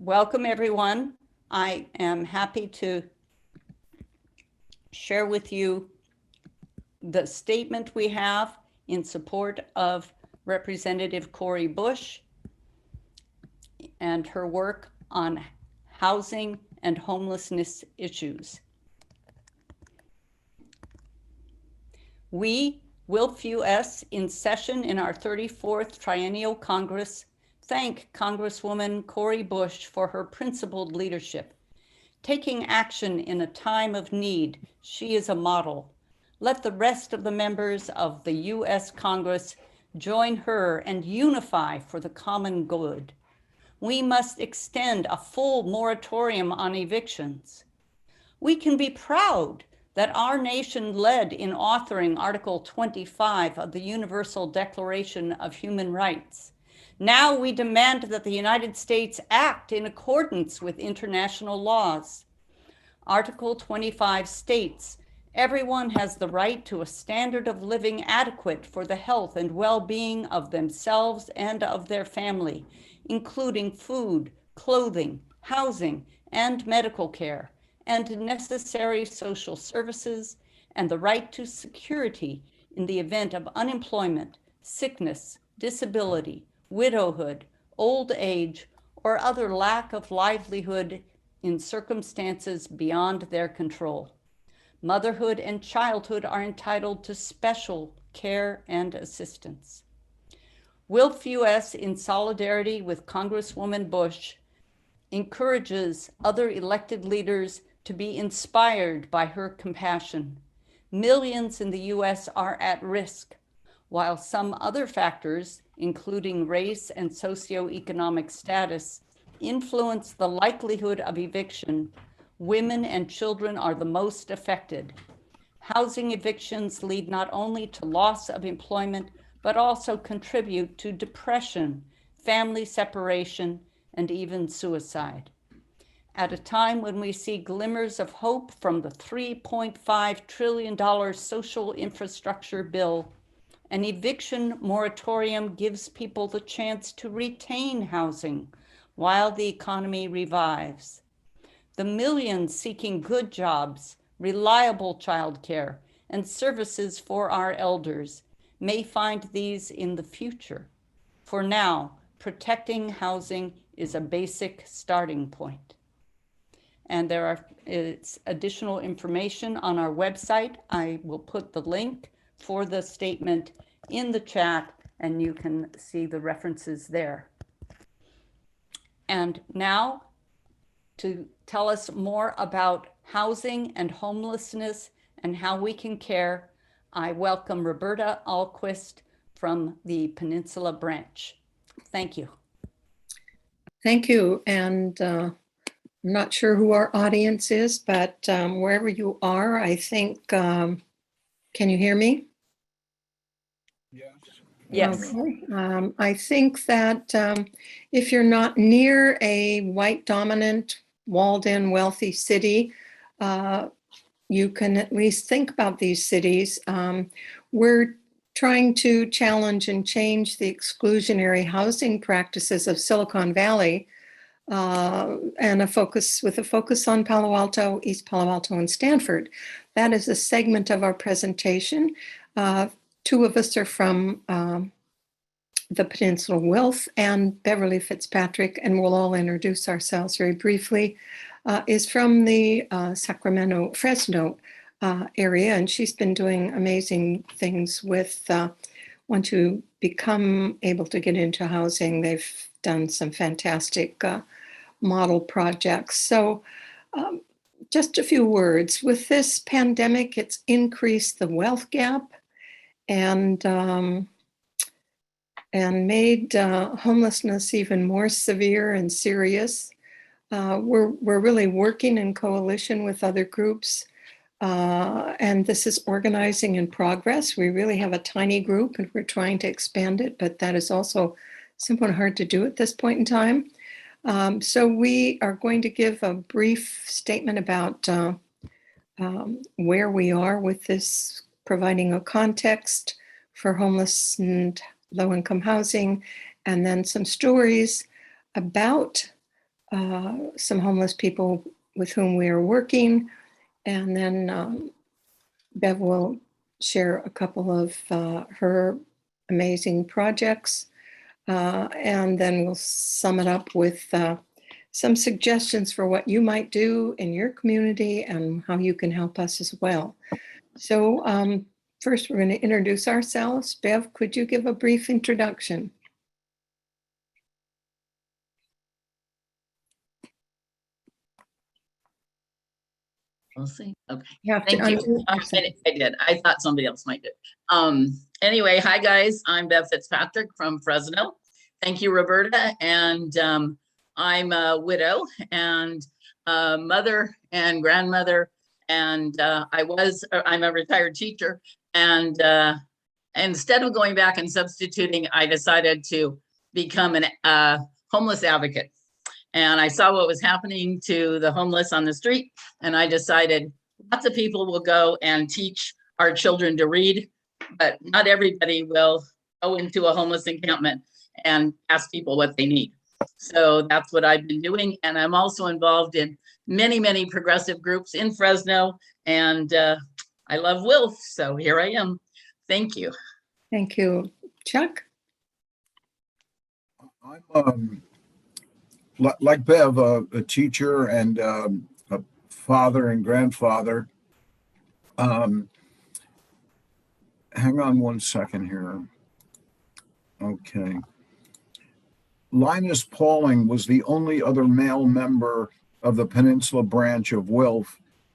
Welcome, everyone. I am happy to share with you the statement we have in support of Representative Cori Bush and her work on housing and homelessness issues. We, WILPF, in session in our 34th Triennial Congress, thank Congresswoman Cori Bush for her principled leadership. Taking action in a time of need, she is a model. Let the rest of the members of the U.S. Congress join her and unify for the common good. We must extend a full moratorium on evictions. We can be proud that our nation led in authoring Article 25 of the Universal Declaration of Human Rights. Now we demand that the United States act in accordance with international laws. Article 25 states, everyone has the right to a standard of living adequate for the health and well-being of themselves and of their family, including food, clothing, housing, and medical care, and necessary social services, and the right to security in the event of unemployment, sickness, disability, widowhood, old age, or other lack of livelihood in circumstances beyond their control. Motherhood and childhood are entitled to special care and assistance. WILPF, in solidarity with Congresswoman Bush, encourages other elected leaders to be inspired by her compassion. Millions in the U.S. are at risk, while some other factors, including race and socioeconomic status, influence the likelihood of eviction. Women and children are the most affected. Housing evictions lead not only to loss of employment, but also contribute to depression, family separation, and even suicide. At a time when we see glimmers of hope from the $3.5 trillion social infrastructure bill, an eviction moratorium gives people the chance to retain housing while the economy revives. The millions seeking good jobs, reliable childcare, and services for our elders may find these in the future. For now, protecting housing is a basic starting point. And it's additional information on our website. I will put the link for the statement in the chat, and you can see the references there. And now, to tell us more about housing and homelessness and how we can care, I welcome Roberta Ahlquist from the Peninsula Branch. Thank you. Thank you. And I'm not sure who our audience is, but wherever you are, I think, can you hear me? Yes. Okay. I think that if you're not near a white dominant, walled-in, wealthy city, you can at least think about these cities. We're trying to challenge and change the exclusionary housing practices of Silicon Valley, and a focus on Palo Alto, East Palo Alto, and Stanford. That is a segment of our presentation. Two of us are from the Peninsula WILPF, and Beverley Fitzpatrick, and we'll all introduce ourselves very briefly, is from the Fresno area, and she's been doing amazing things with, once you become able to get into housing, they've done some fantastic model projects. So just a few words. With this pandemic, it's increased the wealth gap and made homelessness even more severe and serious. We're really working in coalition with other groups, and this is organizing in progress. We really have a tiny group, and we're trying to expand it, but that is also simple and hard to do at this point in time. So we are going to give a brief statement about where we are with this, providing a context for homeless and low-income housing, and then some stories about some homeless people with whom we are working. And then Bev will share a couple of her amazing projects. And then we'll sum it up with some suggestions for what you might do in your community and how you can help us as well. So first, we're going to introduce ourselves. Bev, could you give a brief introduction? We'll see. Okay. Thank you. I did. I thought somebody else might do it. Anyway, hi guys. I'm Bev Fitzpatrick from Fresno. Thank you, Roberta. And I'm a widow and mother and grandmother. And I'm a retired teacher. And instead of going back and substituting, I decided to become a homeless advocate. And I saw what was happening to the homeless on the street. And I decided lots of people will go and teach our children to read, but not everybody will go into a homeless encampment and ask people what they need. So that's what I've been doing. And I'm also involved in many, many progressive groups in Fresno. And I love WILPF, so here I am. Thank you. Thank you. Chuck? I'm like Bev, a teacher and a father and grandfather. Hang on one second here. Okay. Linus Pauling was the only other male member of the Peninsula branch of WILPF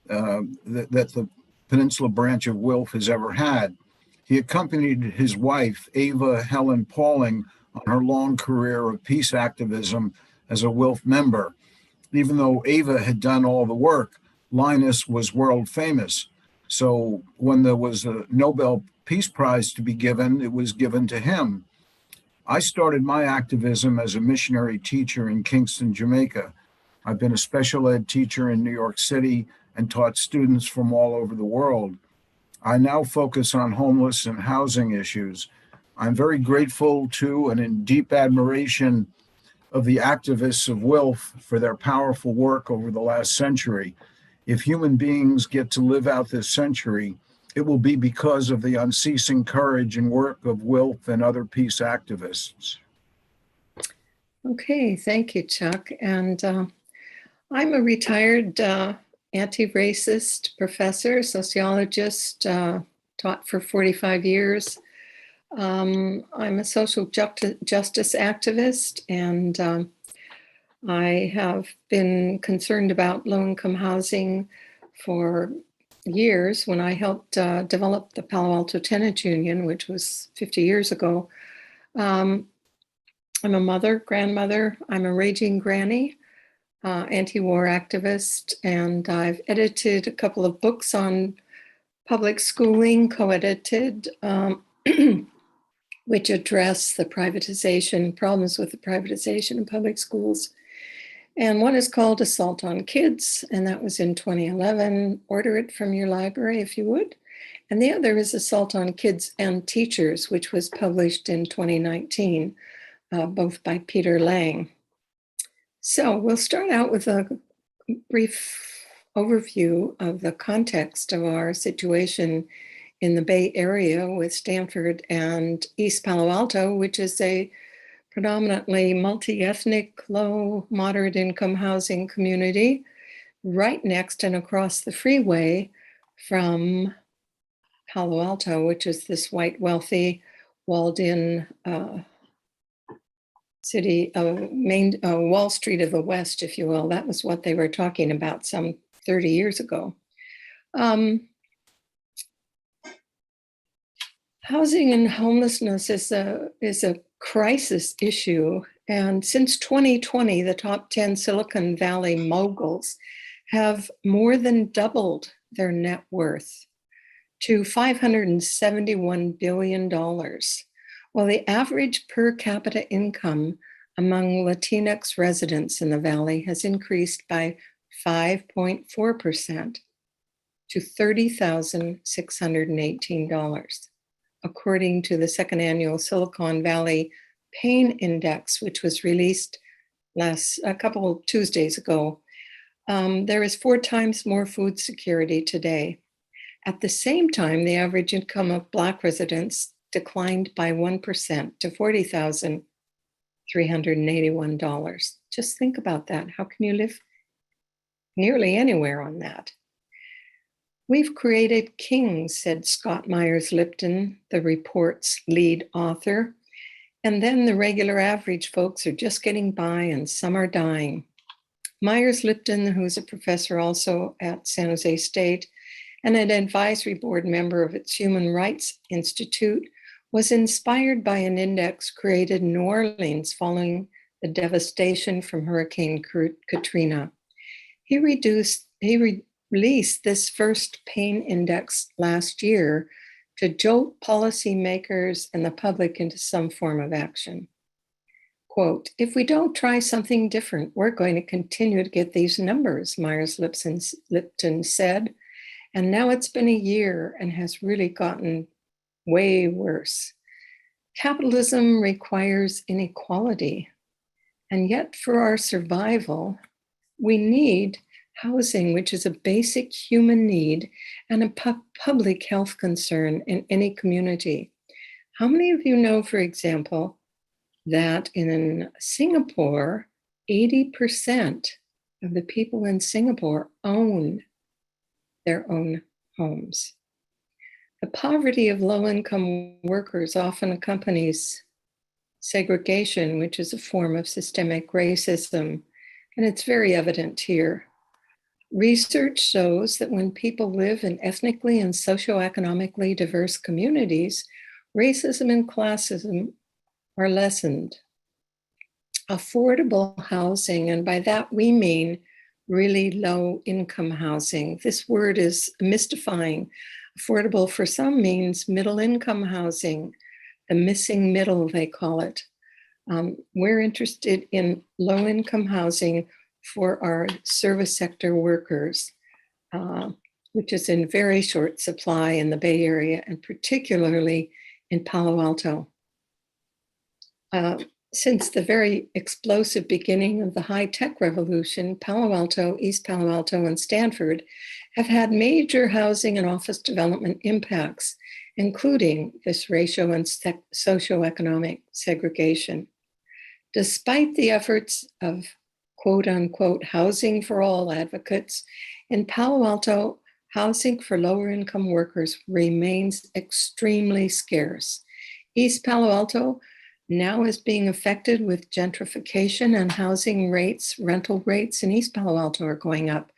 that the Peninsula branch of WILPF has ever had. He accompanied his wife, Ava Helen Pauling, on her long career of peace activism as a WILPF member. Even though Ava had done all the work, Linus was world famous. So when there was a Nobel Peace Prize to be given, it was given to him. I started my activism as a missionary teacher in Kingston, Jamaica. I've been a special ed teacher in New York City and taught students from all over the world. I now focus on homeless and housing issues. I'm very grateful to and in deep admiration of the activists of WILPF for their powerful work over the last century. If human beings get to live out this century, it will be because of the unceasing courage and work of WILPF and other peace activists. Okay, thank you, Chuck. And I'm a retired anti-racist professor, sociologist, taught for 45 years. I'm a social justice activist, and I have been concerned about low-income housing for years. When I helped develop the Palo Alto Tenants Union, which was 50 years ago. I'm a mother, grandmother, I'm a raging granny, anti-war activist, and I've edited a couple of books on public schooling, co-edited, which address the problems with the privatization of public schools. And one is called Assault on Kids, and that was in 2011. Order it from your library if you would. And the other is Assault on Kids and Teachers, which was published in 2019, both by Peter Lang. So we'll start out with a brief overview of the context of our situation in the Bay Area with Stanford and East Palo Alto, which is a predominantly multi-ethnic, low, moderate income housing community right next and across the freeway from Palo Alto, which is this white, wealthy, walled-in city of Wall Street of the West, if you will. That was what they were talking about some 30 years ago. Housing and homelessness is a crisis issue. And since 2020, the top 10 Silicon Valley moguls have more than doubled their net worth to $571 billion, while the average per capita income among Latinx residents in the Valley has increased by 5.4% to $30,618. According to the second annual Silicon Valley Pain Index, which was released a couple of Tuesdays ago. There is 4 times more food security today. At the same time, the average income of Black residents declined by 1% to $40,381. Just think about that. How can you live nearly anywhere on that? We've created kings, said Scott Myers-Lipton, the report's lead author. And then the regular average folks are just getting by and some are dying. Myers-Lipton, who's a professor also at San Jose State and an advisory board member of its Human Rights Institute, was inspired by an index created in New Orleans following the devastation from Hurricane Katrina. He released this first pain index last year to jolt policymakers and the public into some form of action. Quote, "If we don't try something different, we're going to continue to get these numbers," Myers-Lipton said. And now it's been a year and has really gotten way worse. Capitalism requires inequality. And yet for our survival, we need housing, which is a basic human need and a public health concern in any community. How many of you know, for example, that in Singapore, 80% of the people in Singapore own their own homes? The poverty of low-income workers often accompanies segregation, which is a form of systemic racism, and it's very evident here. Research shows that when people live in ethnically and socioeconomically diverse communities, racism and classism are lessened. Affordable housing, and by that we mean really low income housing. This word is mystifying. Affordable for some means middle income housing, the missing middle, they call it. We're interested in low income housing for our service sector workers, which is in very short supply in the Bay Area and particularly in Palo Alto. Since the very explosive beginning of the high-tech revolution, Palo Alto, East Palo Alto, and Stanford have had major housing and office development impacts, including this racial and socioeconomic segregation. Despite the efforts of quote-unquote housing for all advocates, in Palo Alto, housing for lower-income workers remains extremely scarce. East Palo Alto now is being affected with gentrification, and housing rates, rental rates in East Palo Alto are going up.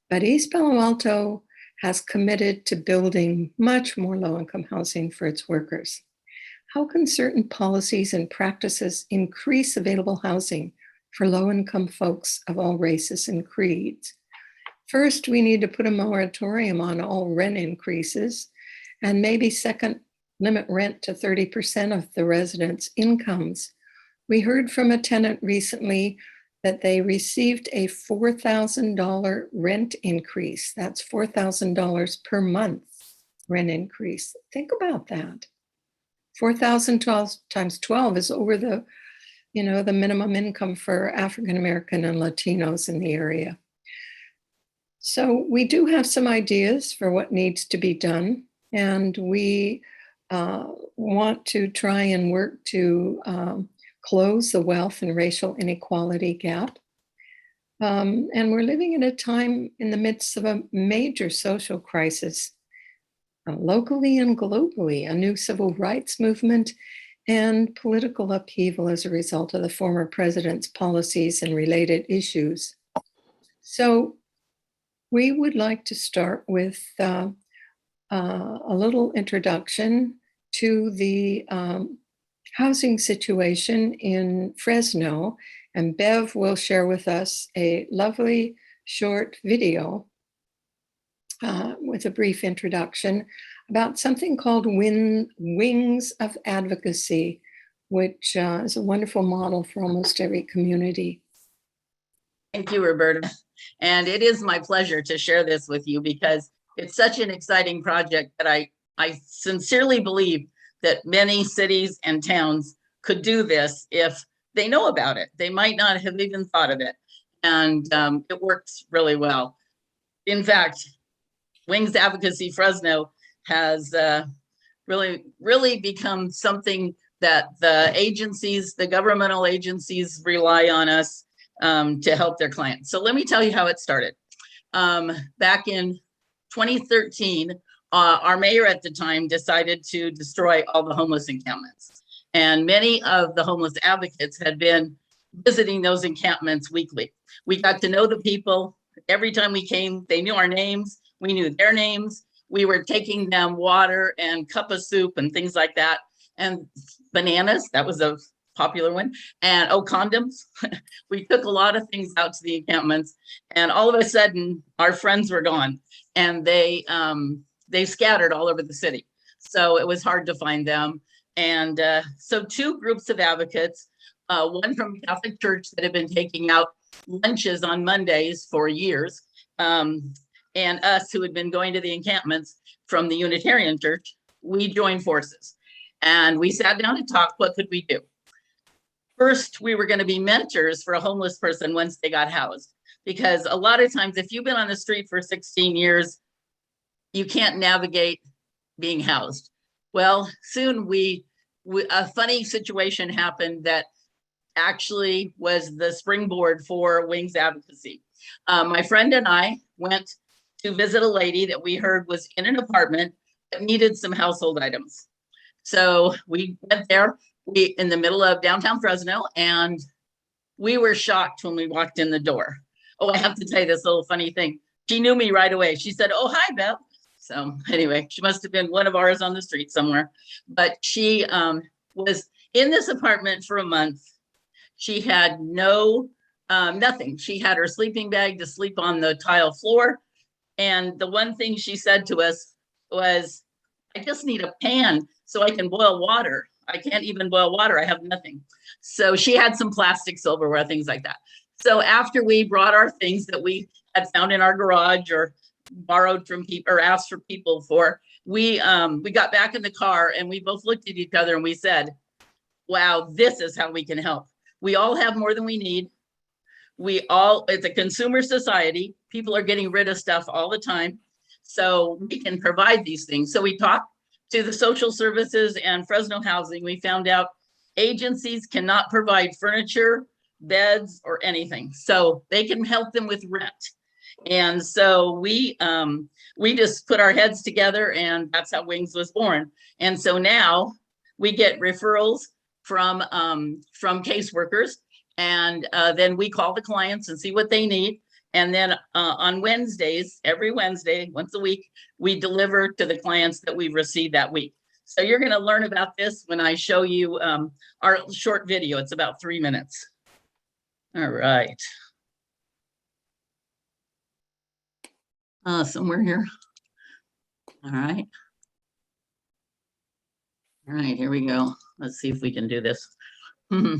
But East Palo Alto has committed to building much more low-income housing for its workers. How can certain policies and practices increase available housing for low-income folks of all races and creeds? First, we need to put a moratorium on all rent increases, and maybe second, limit rent to 30% of the residents' incomes. We heard from a tenant recently that they received a $4,000 rent increase. That's $4,000 per month rent increase. Think about that. 4,000 times 12 is over the minimum income for African American and Latinos in the area. So we do have some ideas for what needs to be done, and we want to try and work to close the wealth and racial inequality gap. And we're living at a time in the midst of a major social crisis, locally and globally, a new civil rights movement and political upheaval as a result of the former president's policies and related issues. So we would like to start with a little introduction to the housing situation in Fresno, and Bev will share with us a lovely short video with a brief introduction about something called Wings of Advocacy, which is a wonderful model for almost every community. Thank you, Roberta. And it is my pleasure to share this with you because it's such an exciting project that I sincerely believe that many cities and towns could do this if they know about it. They might not have even thought of it. And it works really well. In fact, Wings Advocacy Fresno has really become something that the agencies, the governmental agencies rely on us to help their clients. So let me tell you how it started. Back in 2013, our mayor at the time decided to destroy all the homeless encampments. And many of the homeless advocates had been visiting those encampments weekly. We got to know the people. Every time we came, they knew our names. We knew their names. We were taking them water and cup of soup and things like that. And bananas, that was a popular one. And condoms. We took a lot of things out to the encampments. And all of a sudden, our friends were gone. And they scattered all over the city. So it was hard to find them. And so two groups of advocates, one from Catholic Church that had been taking out lunches on Mondays for years, and us who had been going to the encampments from the Unitarian Church, we joined forces. And we sat down and talked, what could we do? First, we were going to be mentors for a homeless person once they got housed. Because a lot of times, if you've been on the street for 16 years, you can't navigate being housed. Well, soon a funny situation happened that actually was the springboard for Wings Advocacy. My friend and I went to visit a lady that we heard was in an apartment that needed some household items. So we went there in the middle of downtown Fresno, and we were shocked when we walked in the door. Oh, I have to tell you this little funny thing. She knew me right away. She said, "Oh, hi, Bev." So anyway, she must have been one of ours on the street somewhere. But she was in this apartment for a month. She had nothing. She had her sleeping bag to sleep on the tile floor. And the one thing she said to us was, "I just need a pan so I can boil water. I can't even boil water. I have nothing." So she had some plastic silverware, things like that. So after we brought our things that we had found in our garage or borrowed from people or asked for people for, we got back in the car and we both looked at each other and we said, "Wow, this is how we can help. We all have more than we need. It's a consumer society. People are getting rid of stuff all the time. So we can provide these things." So we talked to the social services and Fresno Housing. We found out agencies cannot provide furniture, beds, or anything. So they can help them with rent. And so we just put our heads together, and that's how Wings was born. And so now we get referrals from caseworkers, and then we call the clients and see what they need. And then on Wednesdays, every Wednesday, once a week, we deliver to the clients that we've received that week. So you're going to learn about this when I show you our short video. It's about 3 minutes. All right. Somewhere here. All right. All right, here we go. Let's see if we can do this. That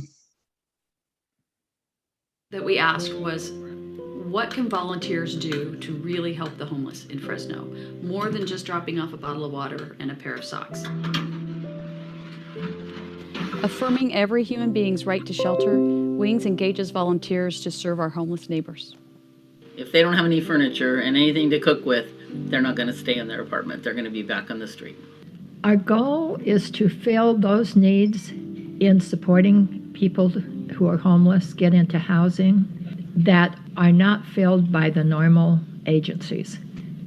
we asked was, what can volunteers do to really help the homeless in Fresno? More than just dropping off a bottle of water and a pair of socks. Affirming every human being's right to shelter, Wings engages volunteers to serve our homeless neighbors. If they don't have any furniture and anything to cook with, they're not going to stay in their apartment. They're going to be back on the street. Our goal is to fill those needs in supporting people who are homeless, get into housing, that are not filled by the normal agencies.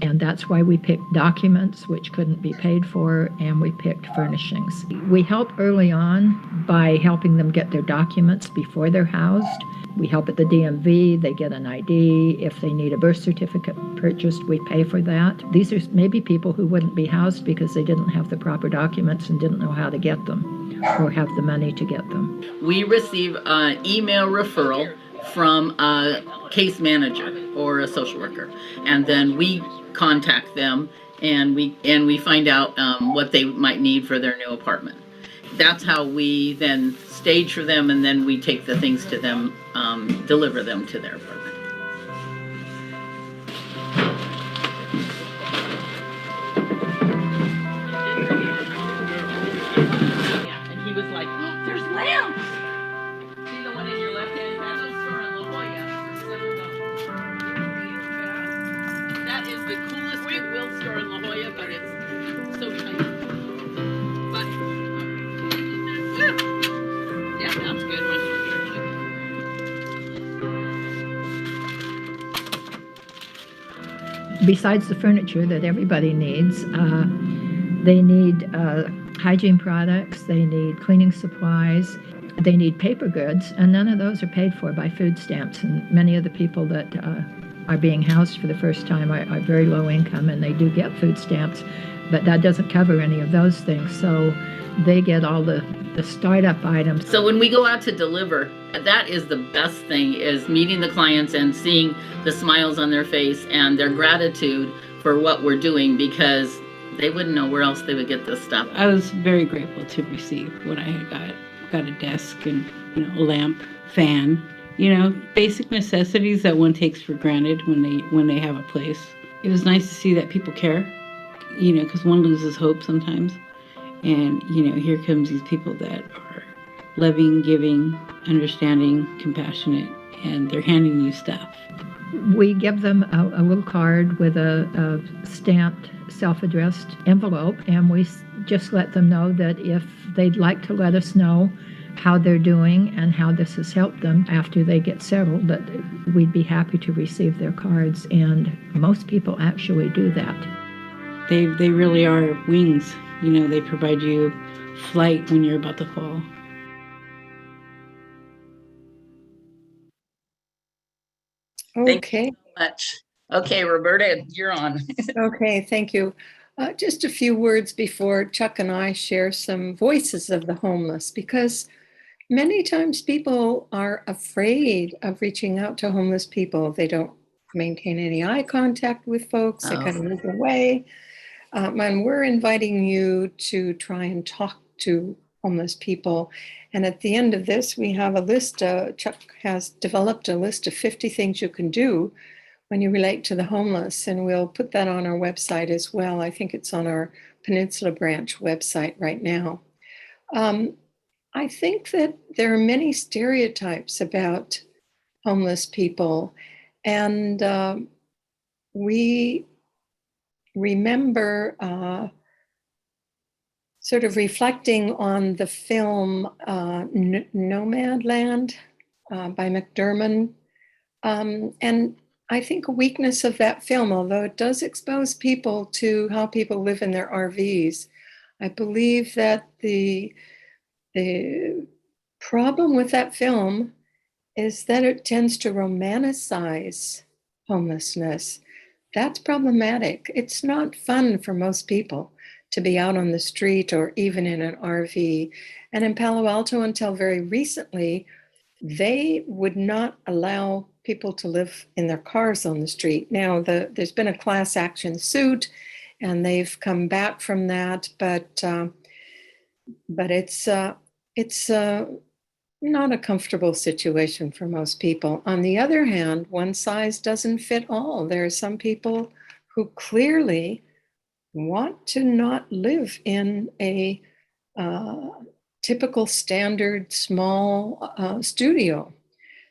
And that's why we picked documents which couldn't be paid for, and we picked furnishings. We help early on by helping them get their documents before they're housed. We help at the DMV, they get an ID. If they need a birth certificate purchased, we pay for that. These are maybe people who wouldn't be housed because they didn't have the proper documents and didn't know how to get them or have the money to get them. We receive an email referral from a case manager or a social worker, and then we contact them and we find out what they might need for their new apartment. That's how we then stage for them, and then we take the things to them, deliver them to their apartment. Yeah, and he was like, "Oh, there's lamps." besides the furniture that everybody needs, they need hygiene products, they need cleaning supplies, they need paper goods, and none of those are paid for by food stamps. And many of the people that are being housed for the first time are very low income, and they do get food stamps, but that doesn't cover any of those things. So they get all the startup items. So when we go out to deliver, that is the best thing, is meeting the clients and seeing the smiles on their face and their gratitude for what we're doing, because they wouldn't know where else they would get this stuff. I was very grateful to receive what I had got. Got a desk and, a lamp, fan, basic necessities that one takes for granted when they have a place. It was nice to see that people care, because one loses hope sometimes. And, here comes these people that are loving, giving, understanding, compassionate, and they're handing you stuff. We give them a little card with a stamped, self-addressed envelope, and we just let them know that if they'd like to let us know how they're doing and how this has helped them after they get settled, that we'd be happy to receive their cards, and most people actually do that. They really are wings. They provide you flight when you're about to fall. Okay. Thank you so much. Okay, Roberta, you're on. Okay, thank you. Just a few words before Chuck and I share some voices of the homeless, because many times people are afraid of reaching out to homeless people. They don't maintain any eye contact with folks. They kind of move away. And we're inviting you to try and talk to homeless people. And at the end of this, we have a list. Chuck has developed a list of 50 things you can do when you relate to the homeless, and we'll put that on our website as well. I think it's on our Peninsula Branch website right now. I think that there are many stereotypes about homeless people, and we remember sort of reflecting on the film Nomadland by McDermott, and I think a weakness of that film, although it does expose people to how people live in their RVs, I believe that the problem with that film is that it tends to romanticize homelessness. That's problematic. It's not fun for most people to be out on the street or even in an RV. And in Palo Alto, until very recently, they would not allow people to live in their cars on the street. Now, there's been a class action suit, and they've come back from that, but it's not a comfortable situation for most people. On the other hand, one size doesn't fit all. There are some people who clearly want to not live in a typical standard small studio.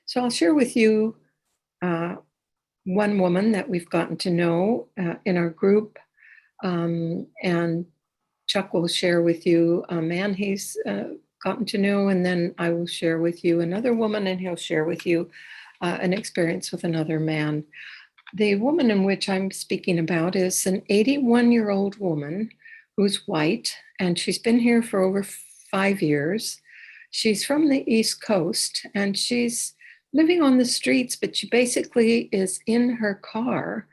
So I'll share with you one woman that we've gotten to know in our group, and Chuck will share with you a man he's gotten to know, and then I will share with you another woman, and he'll share with you an experience with another man. The woman in which I'm speaking about is an 81-year-old woman who's white, and she's been here for over 5 years. She's from the East Coast, and she's living on the streets, but she basically is in her car,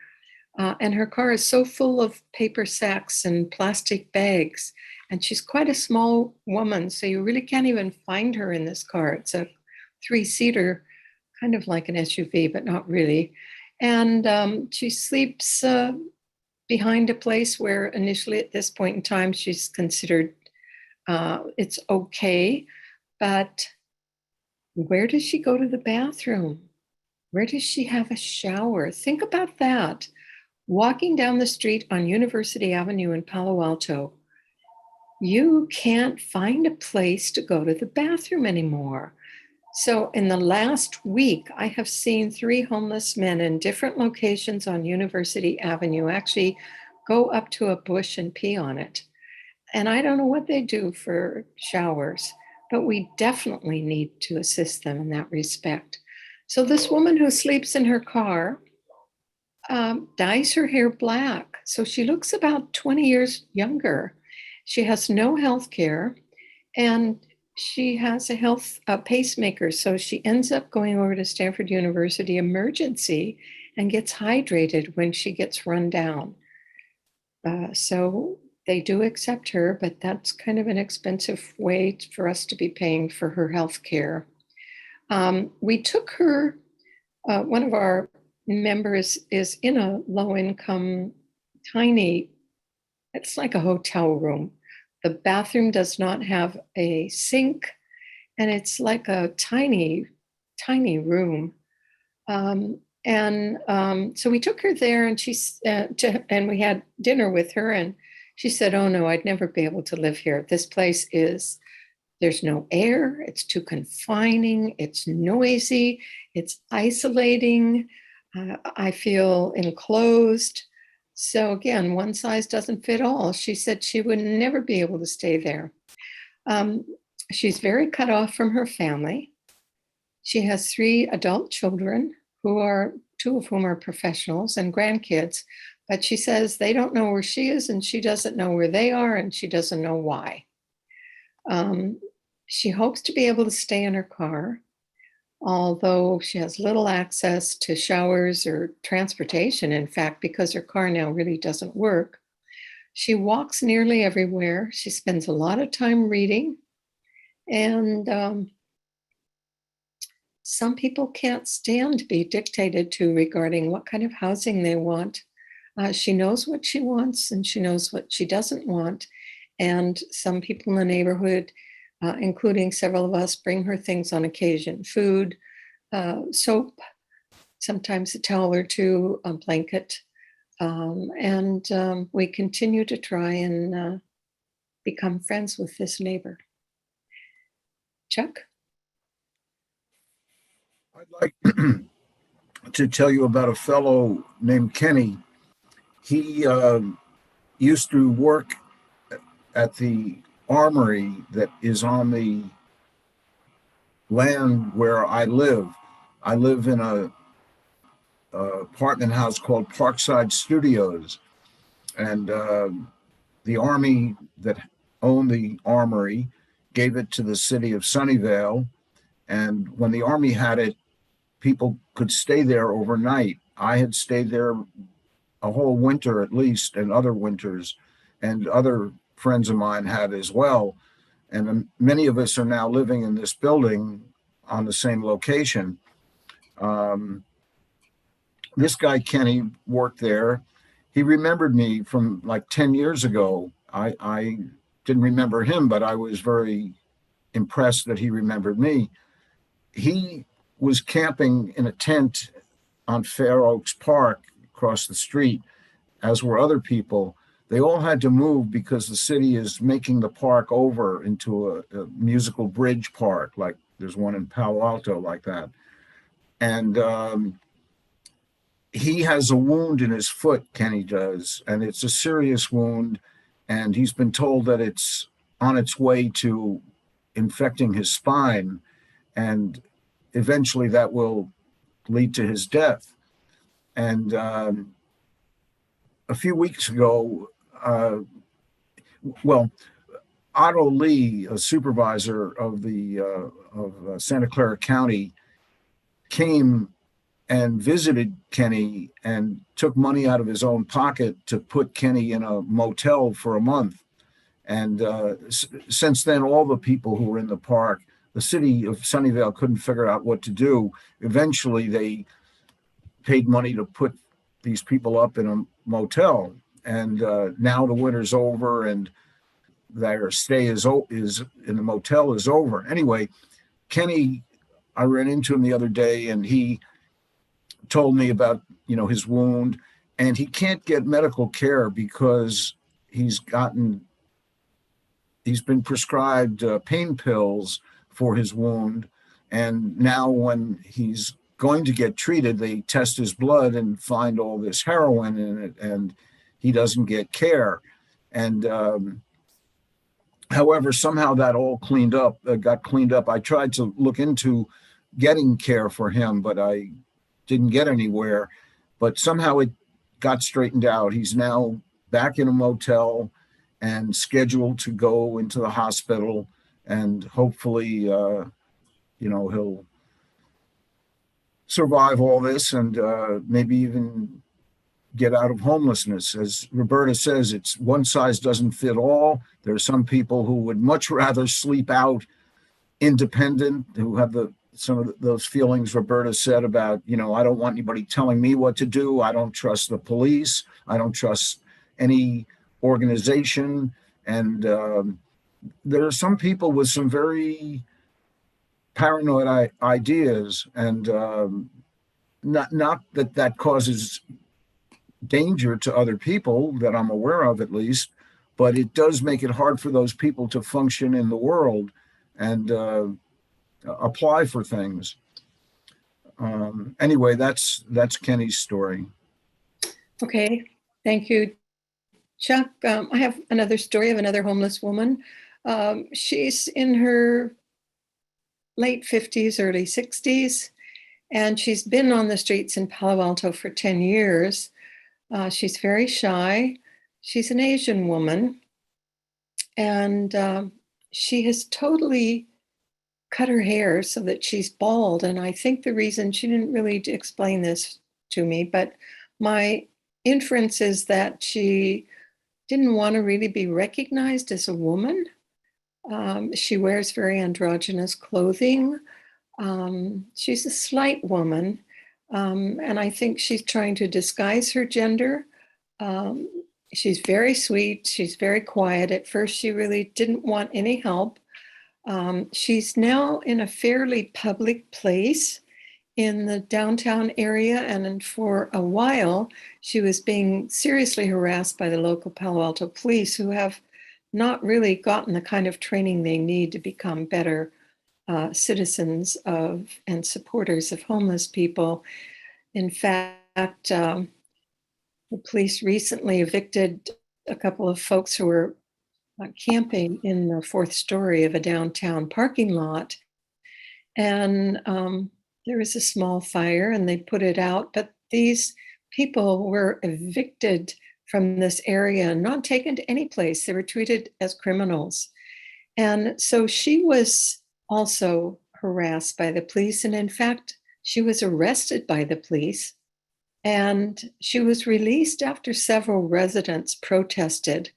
and her car is so full of paper sacks and plastic bags, and she's quite a small woman, so you really can't even find her in this car. It's a 3-seater, kind of like an SUV, but not really. And she sleeps behind a place where initially at this point in time, she's considered it's okay, but where does she go to the bathroom? Where does she have a shower? Think about that. Walking down the street on University Avenue in Palo Alto, you can't find a place to go to the bathroom anymore. So in the last week, I have seen 3 homeless men in different locations on University Avenue actually go up to a bush and pee on it. And I don't know what they do for showers, but we definitely need to assist them in that respect. So this woman who sleeps in her car dyes her hair black. So she looks about 20 years younger. She has no health care, and she has a pacemaker. So she ends up going over to Stanford University emergency and gets hydrated when she gets run down. So they do accept her, but that's kind of an expensive way for us to be paying for her health care. We took her, one of our members is in a low-income, tiny, it's like a hotel room. The bathroom does not have a sink, and it's like a tiny, tiny room. So we took her there, and and we had dinner with her, and she said, "Oh no, I'd never be able to live here. This place there's no air, it's too confining, it's noisy, it's isolating, I feel enclosed." So again, one size doesn't fit all. She said she would never be able to stay there. She's very cut off from her family. She has 3 adult children, 2 of whom are professionals, and grandkids. But she says they don't know where she is, and she doesn't know where they are, and she doesn't know why. She hopes to be able to stay in her car, although she has little access to showers or transportation, in fact, because her car now really doesn't work. She walks nearly everywhere. She spends a lot of time reading, and some people can't stand to be dictated to regarding what kind of housing they want. She knows what she wants, and she knows what she doesn't want. And some people in the neighborhood, including several of us, bring her things on occasion: food, soap, sometimes a towel or two, a blanket. We continue to try and become friends with this neighbor. Chuck? I'd like to tell you about a fellow named Kenny. He used to work at the armory that is on the land where I live. I live in a apartment house called Parkside Studios, and the Army that owned the armory gave it to the city of Sunnyvale, and when the Army had it, people could stay there overnight. I had stayed there a whole winter at least, and other winters, and other friends of mine had as well. And many of us are now living in this building on the same location. This guy, Kenny, worked there. He remembered me from like 10 years ago. I didn't remember him, but I was very impressed that he remembered me. He was camping in a tent on Fair Oaks Park across the street, as were other people. They all had to move because the city is making the park over into a musical bridge park, like there's one in Palo Alto like that. And he has a wound in his foot, Kenny does, and it's a serious wound. And he's been told that it's on its way to infecting his spine, and eventually that will lead to his death. And a few weeks ago, Otto Lee, a supervisor of Santa Clara County, came and visited Kenny and took money out of his own pocket to put Kenny in a motel for a month. And since then, all the people who were in the park, the city of Sunnyvale couldn't figure out what to do. Eventually, they paid money to put these people up in a motel. And now the winter's over, and their stay is in the motel is over. Anyway, Kenny, I ran into him the other day, and he told me about his wound, and he can't get medical care because he's been prescribed pain pills for his wound, and now when he's going to get treated, they test his blood and find all this heroin in it, and he doesn't get care. And however, somehow that all got cleaned up. I tried to look into getting care for him, but I didn't get anywhere. But somehow got straightened out. He's now back in a motel and scheduled to go into the hospital, and hopefully, he'll survive all this and maybe even get out of homelessness. As Roberta says, it's one size doesn't fit all. There are some people who would much rather sleep out independent, who have some of those feelings Roberta said about, I don't want anybody telling me what to do. I don't trust the police. I don't trust any organization. And there are some people with some very paranoid ideas, and not that causes danger to other people that I'm aware of, at least, but it does make it hard for those people to function in the world and apply for things. Anyway, that's Kenny's story. Okay, thank you, Chuck. I have another story of another homeless woman. She's in her late 50s, early 60s, and she's been on the streets in Palo Alto for 10 years. She's very shy. She's an Asian woman, and she has totally cut her hair so that she's bald. And I think the reason, she didn't really explain this to me, but my inference is that she didn't want to really be recognized as a woman. She wears very androgynous clothing. She's a slight woman. And I think she's trying to disguise her gender. She's very sweet. She's very quiet. At first, she really didn't want any help. She's now in a fairly public place in the downtown area. And for a while, she was being seriously harassed by the local Palo Alto police, who have not really gotten the kind of training they need to become better citizens of and supporters of homeless people. In fact, the police recently evicted a couple of folks who were camping in the fourth story of a downtown parking lot. And there was a small fire and they put it out, but these people were evicted from this area, not taken to any place. They were treated as criminals. And so she was also harassed by the police. And in fact, she was arrested by the police, and she was released after several residents protested.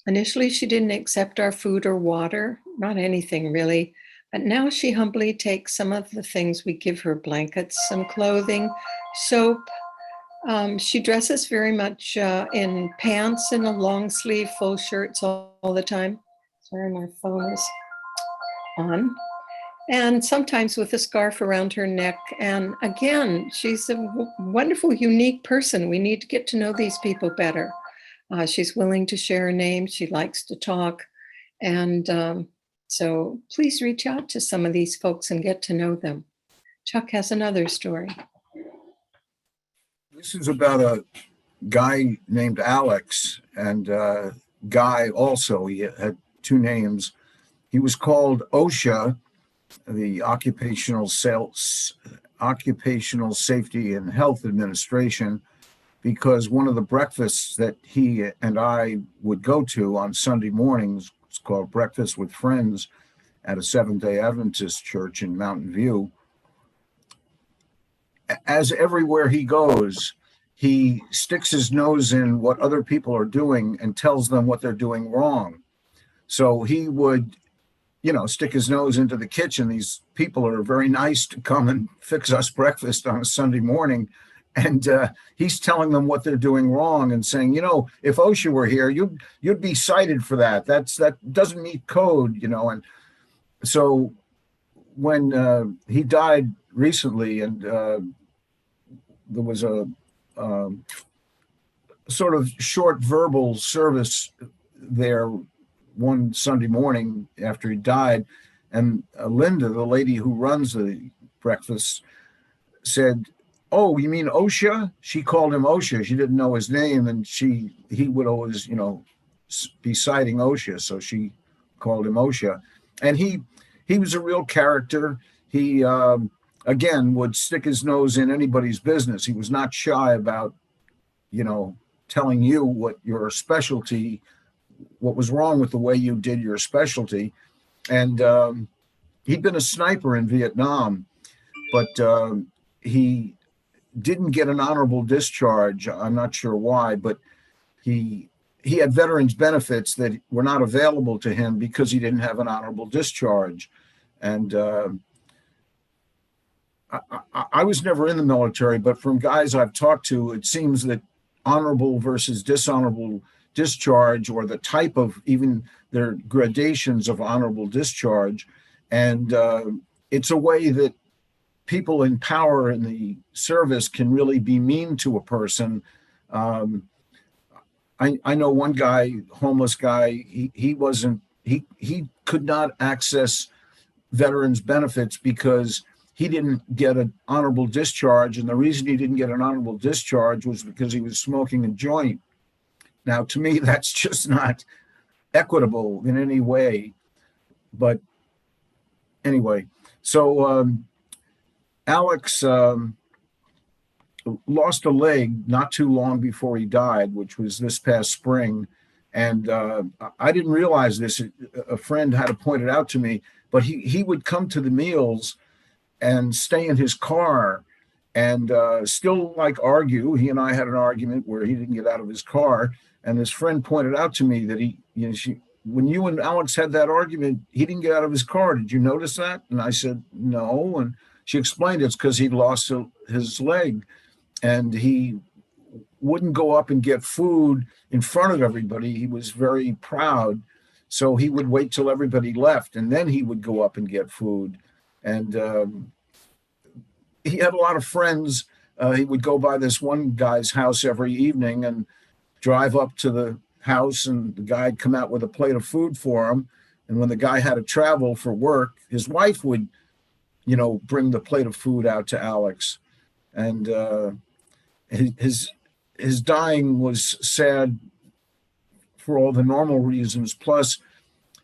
Initially, she didn't accept our food or water, not anything really, but now she humbly takes some of the things we give her: blankets, some clothing, soap. She dresses very much in pants and a long sleeve, full shirts all the time. Sorry, my phone is on. And sometimes with a scarf around her neck. And again, she's a wonderful, unique person. We need to get to know these people better. She's willing to share her name. She likes to talk. And so please reach out to some of these folks and get to know them. Chuck has another story. This is about a guy named Alex, and Guy also. He had two names. He was called OSHA, the Occupational Safety and Health Administration, because one of the breakfasts that he and I would go to on Sunday mornings, it's called Breakfast with Friends at a Seventh-day Adventist church in Mountain View. As everywhere he goes, he sticks his nose in what other people are doing and tells them what they're doing wrong. So he would, stick his nose into the kitchen. These people are very nice to come and fix us breakfast on a Sunday morning. And he's telling them what they're doing wrong and saying, if OSHA were here, you'd be cited for that. That doesn't meet code, And so when he died recently, and there was a sort of short verbal service there one Sunday morning after he died, and Linda, the lady who runs the breakfast, said, "Oh, you mean OSHA?" She called him OSHA. She didn't know his name, and he would always, be citing OSHA, so she called him OSHA. And he was a real character. He again would stick his nose in anybody's business. He was not shy about telling you what your specialty, what was wrong with the way you did your specialty. And he'd been a sniper in Vietnam, but he didn't get an honorable discharge. I'm not sure why, but he had veterans benefits that were not available to him because he didn't have an honorable discharge. And I was never in the military, but from guys I've talked to, it seems that honorable versus dishonorable discharge, or the type of, even their gradations of honorable discharge. And it's a way that people in power in the service can really be mean to a person. I know one guy, homeless guy, he could not access veterans benefits because he didn't get an honorable discharge. And the reason he didn't get an honorable discharge was because he was smoking a joint. Now, to me, that's just not equitable in any way. But anyway, so Alex lost a leg not too long before he died, which was this past spring. And I didn't realize this. A friend had to point it out to me, but he would come to the meals and stay in his car and still argue. He and I had an argument where he didn't get out of his car. And this friend pointed out to me that when you and Alex had that argument, he didn't get out of his car. Did you notice that? And I said, no. And she explained it's because he lost his leg and he wouldn't go up and get food in front of everybody. He was very proud. So he would wait till everybody left and then he would go up and get food. And he had a lot of friends. He would go by this one guy's house every evening and drive up to the house, and the guy'd come out with a plate of food for him. And when the guy had to travel for work, his wife would, bring the plate of food out to Alex. And his dying was sad for all the normal reasons. Plus,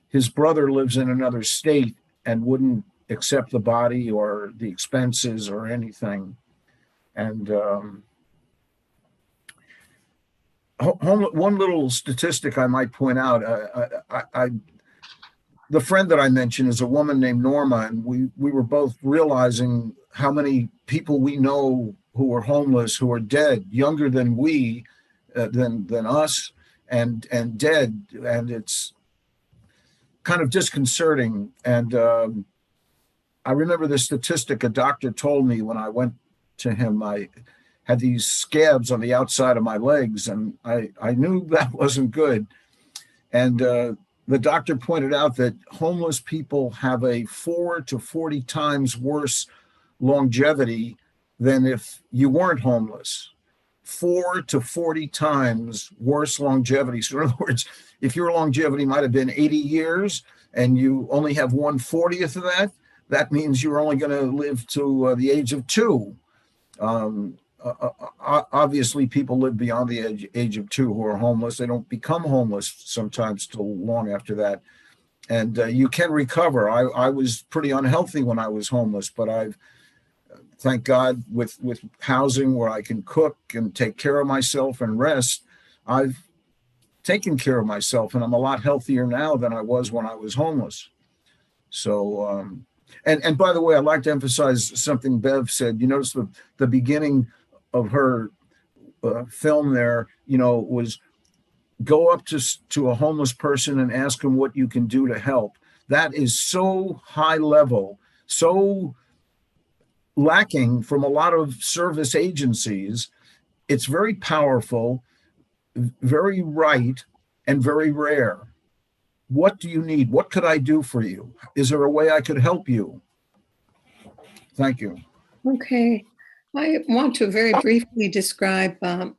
his brother lives in another state and wouldn't accept the body or the expenses or anything. And one little statistic I might point out, the friend that I mentioned is a woman named Norma, and we were both realizing how many people we know who are homeless, who are dead, younger than we, than us, and dead, and it's kind of disconcerting. And I remember the statistic a doctor told me when I went to him. I had these scabs on the outside of my legs, and I knew that wasn't good. And the doctor pointed out that homeless people have a 4 to 40 times worse longevity than if you weren't homeless. 4 to 40 times worse longevity. So in other words, if your longevity might have been 80 years and you only have 1/40th of that, that means you're only going to live to the age of 2. Obviously, people live beyond the age of 2 who are homeless. They don't become homeless sometimes till long after that. And you can recover. I was pretty unhealthy when I was homeless, but I've, thank God, with housing where I can cook and take care of myself and rest, I've taken care of myself, and I'm a lot healthier now than I was when I was homeless. So, and by the way, I'd like to emphasize something Bev said. You notice the beginning of her film there, was go up to a homeless person and ask them what you can do to help. That is so high level, so lacking from a lot of service agencies. It's very powerful, very right, and very rare. What do you need? What could I do for you? Is there a way I could help you? Thank you. Okay. I want to very briefly describe the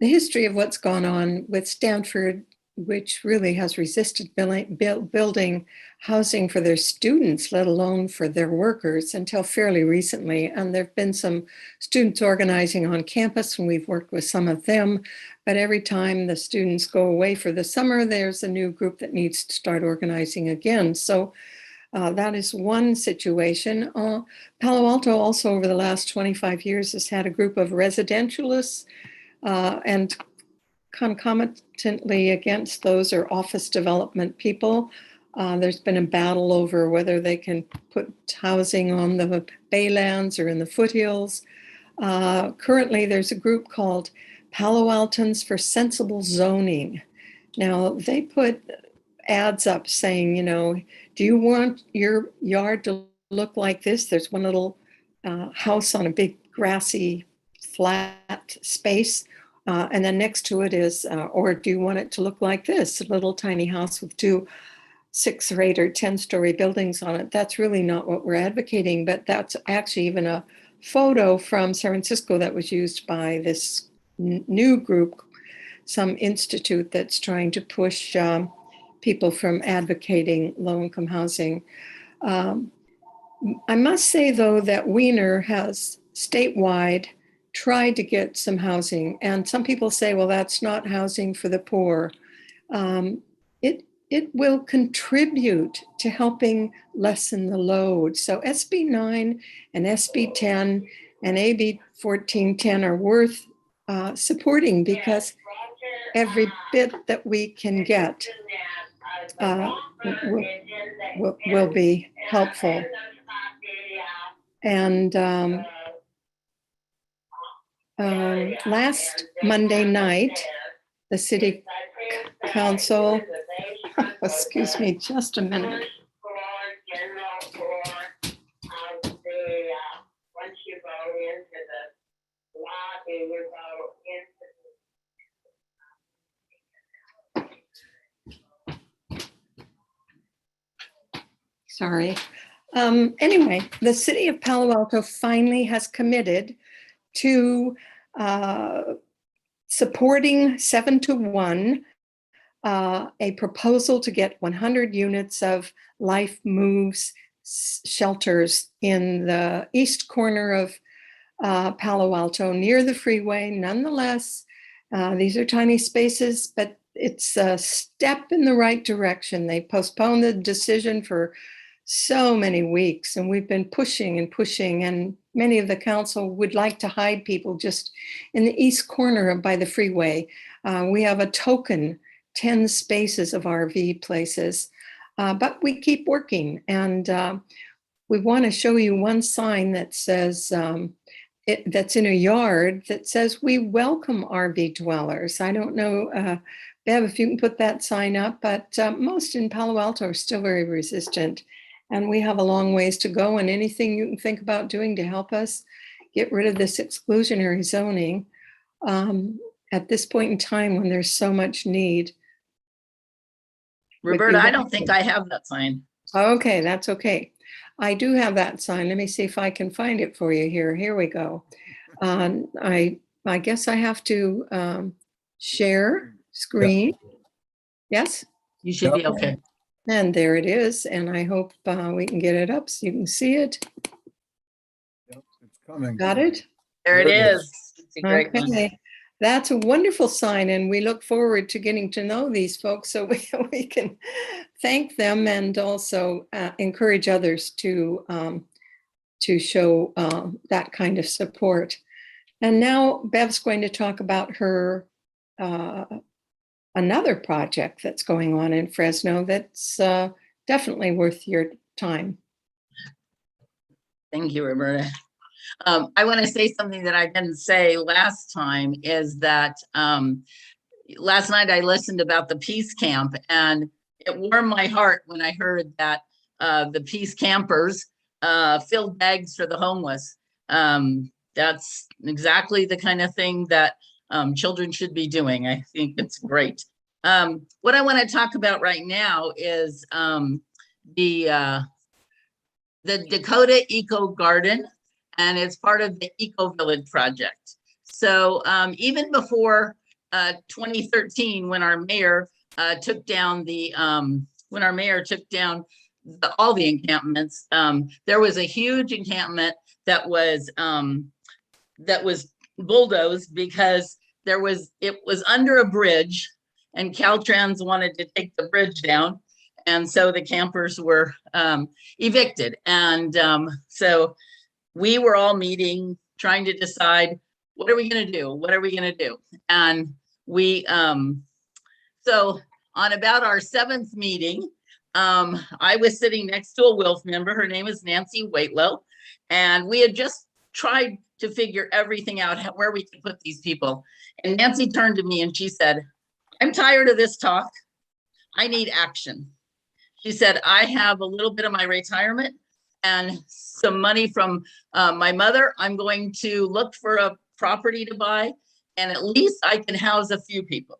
history of what's gone on with Stanford, which really has resisted building housing for their students, let alone for their workers, until fairly recently. And there have been some students organizing on campus, and we've worked with some of them. But every time the students go away for the summer, there's a new group that needs to start organizing again. So that is one situation. Palo Alto also over the last 25 years has had a group of residentialists And concomitantly against those are office development people. There's been a battle over whether they can put housing on the baylands or in the foothills. Currently, there's a group called Palo Altans for Sensible Zoning. Now, they put ads up saying, you know, do you want your yard to look like this? There's one little house on a big grassy flat space. And then next to it is, or do you want it to look like this? A little tiny house with 2 6 or 8 or 10-story buildings on it. That's really not what we're advocating, but that's actually even a photo from San Francisco that was used by this new group, some institute that's trying to push people from advocating low-income housing. I must say, though, that Wiener has statewide tried to get some housing, and some people say, well, that's not housing for the poor. It will contribute to helping lessen the load. So SB 9 and SB 10 and AB 1410 are worth supporting, because every bit that we can get will be helpful. And last Monday night, the city council, excuse me, just a minute. Sorry. Anyway, the city of Palo Alto finally has committed to supporting 7-to-1, a proposal to get 100 units of Life Moves shelters in the east corner of Palo Alto near the freeway. Nonetheless, these are tiny spaces, but it's a step in the right direction. They postponed the decision for so many weeks, and we've been pushing and pushing, and many of the council would like to hide people just in the east corner by the freeway. We have a token 10 spaces of RV places, but we keep working, and we want to show you one sign that says, that's in a yard that says, we welcome RV dwellers. I don't know, Bev, if you can put that sign up, but most in Palo Alto are still very resistant. And we have a long ways to go, and anything you can think about doing to help us get rid of this exclusionary zoning at this point in time when there's so much need. Roberta, I don't think I have that sign. Okay, that's okay. I do have that sign. Let me see if I can find it for you here. Here we go. I guess I have to share screen. Yes? You should be okay. And there it is. And I hope we can get it up so you can see it. Yep, it's coming. Got it? There it is. It's a great one. Okay. That's a wonderful sign, and we look forward to getting to know these folks so we can thank them and also encourage others to show that kind of support. And now Bev's going to talk about her another project that's going on in Fresno that's definitely worth your time. Thank you, Roberta. I want to say something that I didn't say last time, is that last night I listened about the Peace Camp, and it warmed my heart when I heard that the Peace Campers filled bags for the homeless. That's exactly the kind of thing that children should be doing. I think it's great. What I want to talk about right now is the Dakota Eco Garden, and it's part of the Eco-Village Project. So even before 2013, when our mayor took down all the encampments, there was a huge encampment that was bulldozed because it was under a bridge, and Caltrans wanted to take the bridge down, and so the campers were evicted. And so we were all meeting, trying to decide, what are we going to do? What are we going to do? And we, so on about our 7th meeting, I was sitting next to a WILF member. Her name is Nancy Waitlow. And we had just tried to figure everything out, where we could put these people. And Nancy turned to me and she said, I'm tired of this talk. I need action. She said, I have a little bit of my retirement and some money from my mother. I'm going to look for a property to buy, and at least I can house a few people.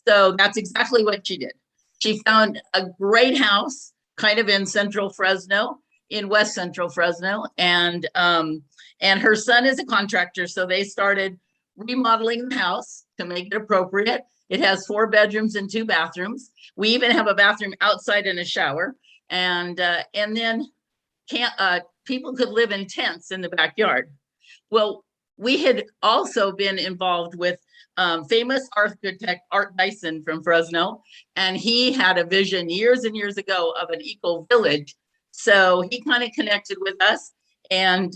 So that's exactly what she did. She found a great house kind of in central Fresno, in west central Fresno. And her son is a contractor. So they started remodeling the house to make it appropriate. It has 4 bedrooms and 2 bathrooms. We even have a bathroom outside and a shower. And then people could live in tents in the backyard. Well, we had also been involved with famous architect Art Dyson from Fresno, and he had a vision years and years ago of an eco-village. So he kind of connected with us, and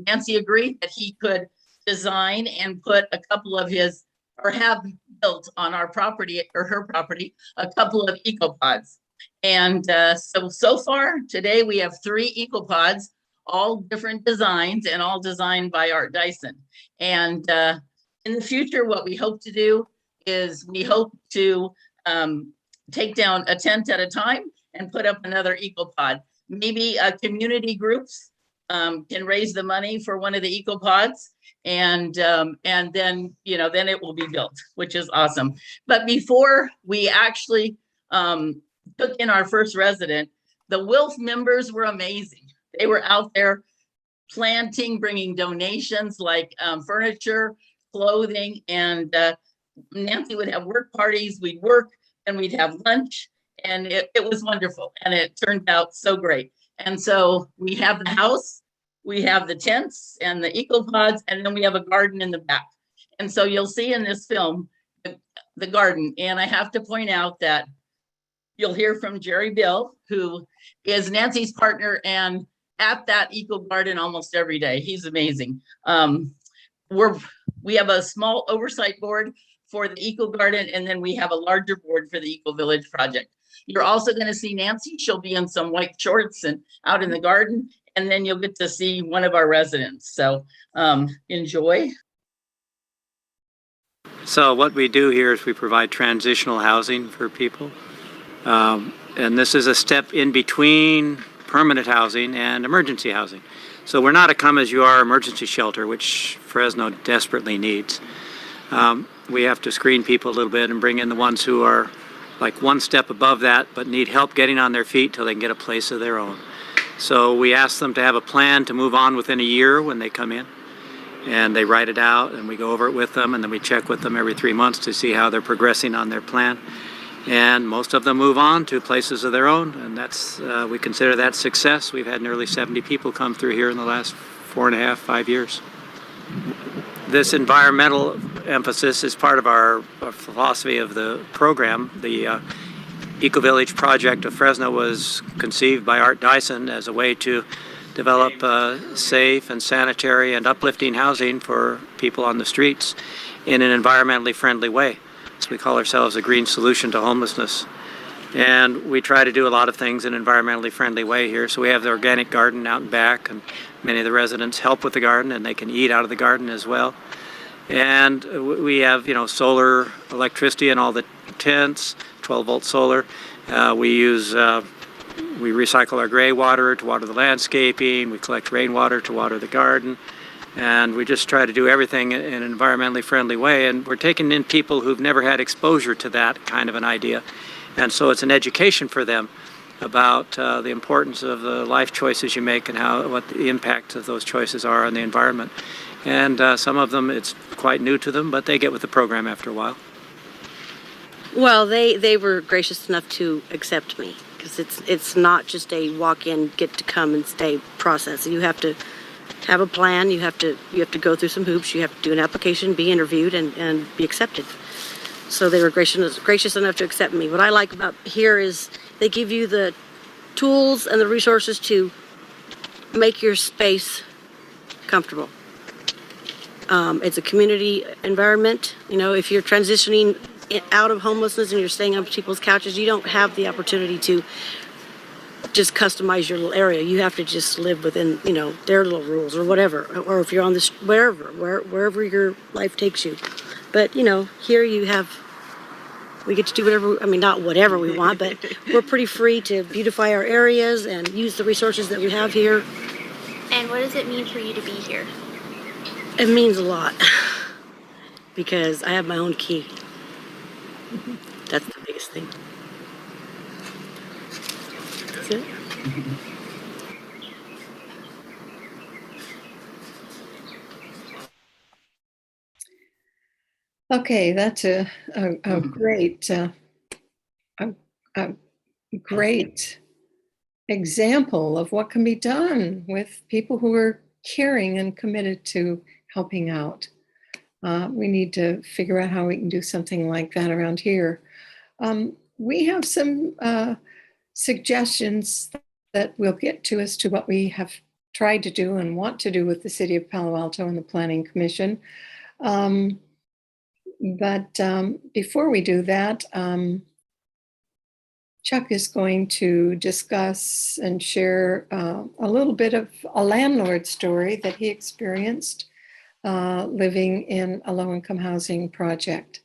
Nancy agreed that he could design and put a couple of his, or have built on our property or her property, a couple of eco-pods. And so far today we have 3 eco-pods, all different designs and all designed by Art Dyson. And in the future, what we hope to do is we hope to take down a tent at a time and put up another eco-pod. Maybe community groups can raise the money for one of the eco-pods, and then, then it will be built, which is awesome. But before we actually took in our first resident, the WILF members were amazing. They were out there planting, bringing donations like furniture, clothing, and Nancy would have work parties. We'd work and we'd have lunch, and it was wonderful. And it turned out so great. And so we have the house, we have the tents and the eco-pods, and then we have a garden in the back. And so you'll see in this film, the garden. And I have to point out that you'll hear from Jerry Bill, who is Nancy's partner and at that eco garden almost every day. He's amazing. We have a small oversight board for the eco garden, and then we have a larger board for the Eco-Village project. You're also going to see Nancy. She'll be in some white shorts and out in the garden, and then you'll get to see one of our residents. So enjoy. So what we do here is we provide transitional housing for people. And this is a step in between permanent housing and emergency housing. So we're not a come-as-you-are emergency shelter, which Fresno desperately needs. We have to screen people a little bit and bring in the ones who are like one step above that, but need help getting on their feet till they can get a place of their own. So we ask them to have a plan to move on within a year when they come in. And they write it out, and we go over it with them, and then we check with them every 3 months to see how they're progressing on their plan. And most of them move on to places of their own, and that's we consider that success. We've had nearly 70 people come through here in the last 4.5, 5 years. This environmental emphasis is part of our philosophy of the program. The Eco-Village Project of Fresno was conceived by Art Dyson as a way to develop safe and sanitary and uplifting housing for people on the streets in an environmentally friendly way. So we call ourselves a green solution to homelessness. And we try to do a lot of things in an environmentally friendly way here. So we have the organic garden out and back, and many of the residents help with the garden, and they can eat out of the garden as well. And we have, solar electricity in all the tents, 12-volt solar. We recycle our gray water to water the landscaping. We collect rainwater to water the garden. And we just try to do everything in an environmentally friendly way. And we're taking in people who've never had exposure to that kind of an idea. And so it's an education for them about the importance of the life choices you make and what the impact of those choices are on the environment. And some of them, it's quite new to them, but they get with the program after a while. Well, they were gracious enough to accept me, because it's not just a walk-in, get to come and stay process. You have to have a plan. You have to go through some hoops. You have to do an application, be interviewed, and be accepted. So they were gracious enough to accept me. What I like about here is they give you the tools and the resources to make your space comfortable. It's a community environment. You know, if you're transitioning out of homelessness and you're staying on people's couches, you don't have the opportunity to just customize your little area. You have to just live within, you know, their little rules or whatever. Or if you're on this, wherever your life takes you. But, you know, here we get to do whatever, I mean, not whatever we want, but we're pretty free to beautify our areas and use the resources that we have here. And what does it mean for you to be here? It means a lot because I have my own key. That's the biggest thing. That's it. Okay, that's a great example of what can be done with people who are caring and committed to helping out. We need to figure out how we can do something like that around here. We have some suggestions that we'll get to as to what we have tried to do and want to do with the City of Palo Alto and the Planning Commission. But before we do that, Chuck is going to discuss and share a little bit of a landlord story that he experienced living in a low-income housing project.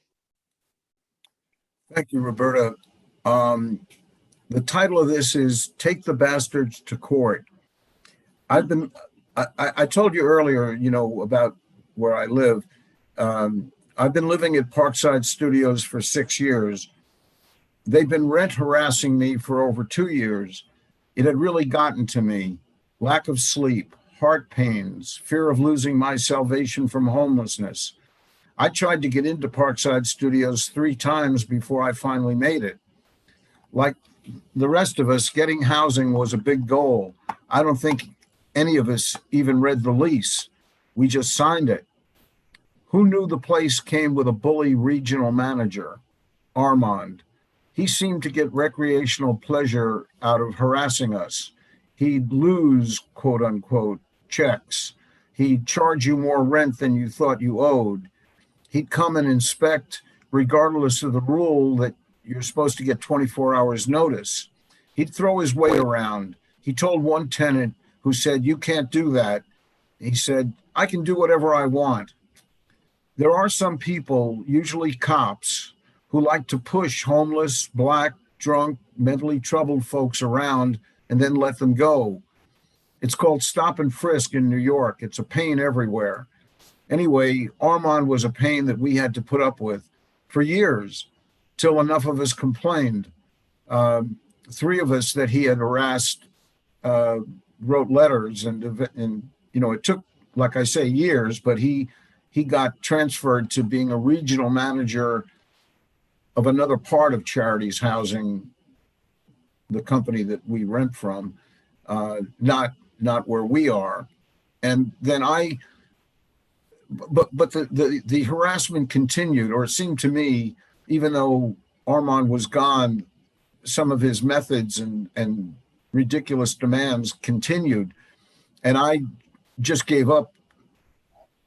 Thank you, Roberta. The title of this is Take the Bastards to Court. I told you earlier, you know, about where I live. I've been living at Parkside Studios for 6 years. They've been rent harassing me for over 2 years. It had really gotten to me. Lack of sleep, heart pains, fear of losing my salvation from homelessness. I tried to get into Parkside Studios 3 times before I finally made it. Like the rest of us, getting housing was a big goal. I don't think any of us even read the lease. We just signed it. Who knew the place came with a bully regional manager, Armand? He seemed to get recreational pleasure out of harassing us. He'd lose, quote unquote, checks. He'd charge you more rent than you thought you owed. He'd come and inspect regardless of the rule that you're supposed to get 24 hours notice. He'd throw his weight around. He told one tenant who said, "You can't do that." He said, "I can do whatever I want." There are some people, usually cops, who like to push homeless, black, drunk, mentally troubled folks around and then let them go. It's called stop and frisk in New York. It's a pain everywhere. Anyway, Armand was a pain that we had to put up with for years, till enough of us complained. 3 of us that he had harassed wrote letters, and you know, it took, like I say, years, but he got transferred to being a regional manager of another part of Charities Housing, the company that we rent from, not where we are. And then but the harassment continued, or it seemed to me, even though Armand was gone, some of his methods and ridiculous demands continued. And I just gave up,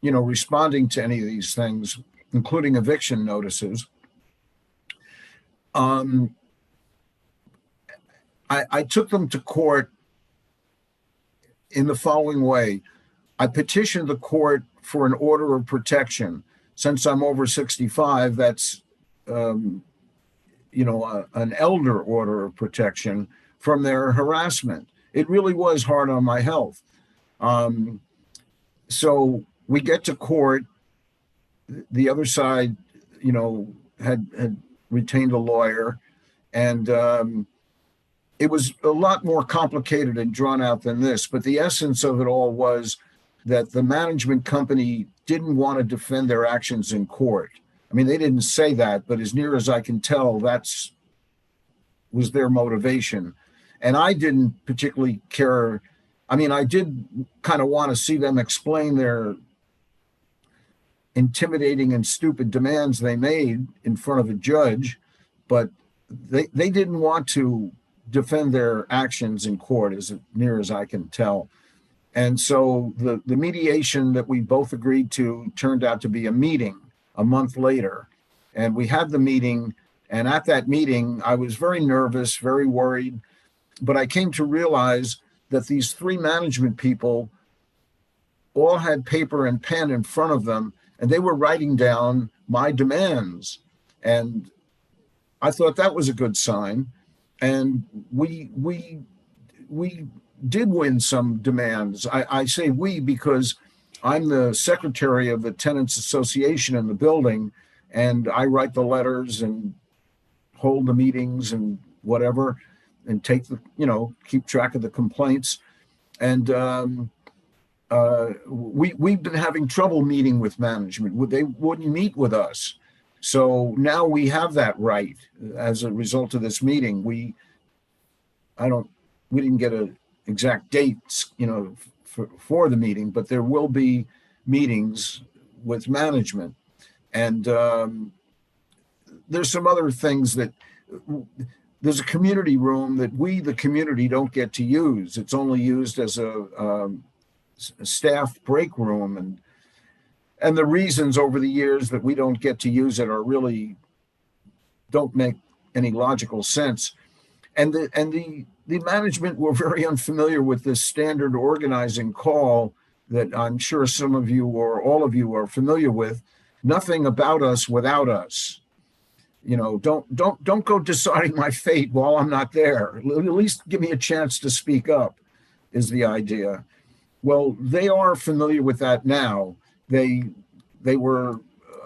you know, responding to any of these things, including eviction notices. I took them to court in the following way. I petitioned the court for an order of protection. Since I'm over 65, that's, you know, an elder order of protection from their harassment. It really was hard on my health. So we get to court. The other side, you know, had retained a lawyer, and it was a lot more complicated and drawn out than this. But the essence of it all was that the management company didn't want to defend their actions in court. I mean, they didn't say that, but as near as I can tell, was their motivation. And I didn't particularly care. I mean, I did kind of want to see them explain their intimidating and stupid demands they made in front of a judge, but they didn't want to defend their actions in court, as near as I can tell. And so the mediation that we both agreed to turned out to be a meeting a month later. And we had the meeting, and at that meeting, I was very nervous, very worried, but I came to realize that these three management people all had paper and pen in front of them, and they were writing down my demands. And I thought that was a good sign. And we did win some demands. I say we because I'm the secretary of the Tenants Association in the building, and I write the letters and hold the meetings and whatever, and take the, keep track of the complaints. And we've been having trouble meeting with management. They wouldn't meet with us. So now we have that right as a result of this meeting. We didn't get an exact date, for the meeting, but there will be meetings with management. And there's some other things that there's a community room that we, the community, don't get to use. It's only used as a staff break room. And the reasons over the years that we don't get to use it are really don't make any logical sense. And the management were very unfamiliar with this standard organizing call that I'm sure some of you or all of you are familiar with. Nothing about us without us. Don't go deciding my fate while I'm not there. At least give me a chance to speak up, is the idea. Well, they are familiar with that now. They were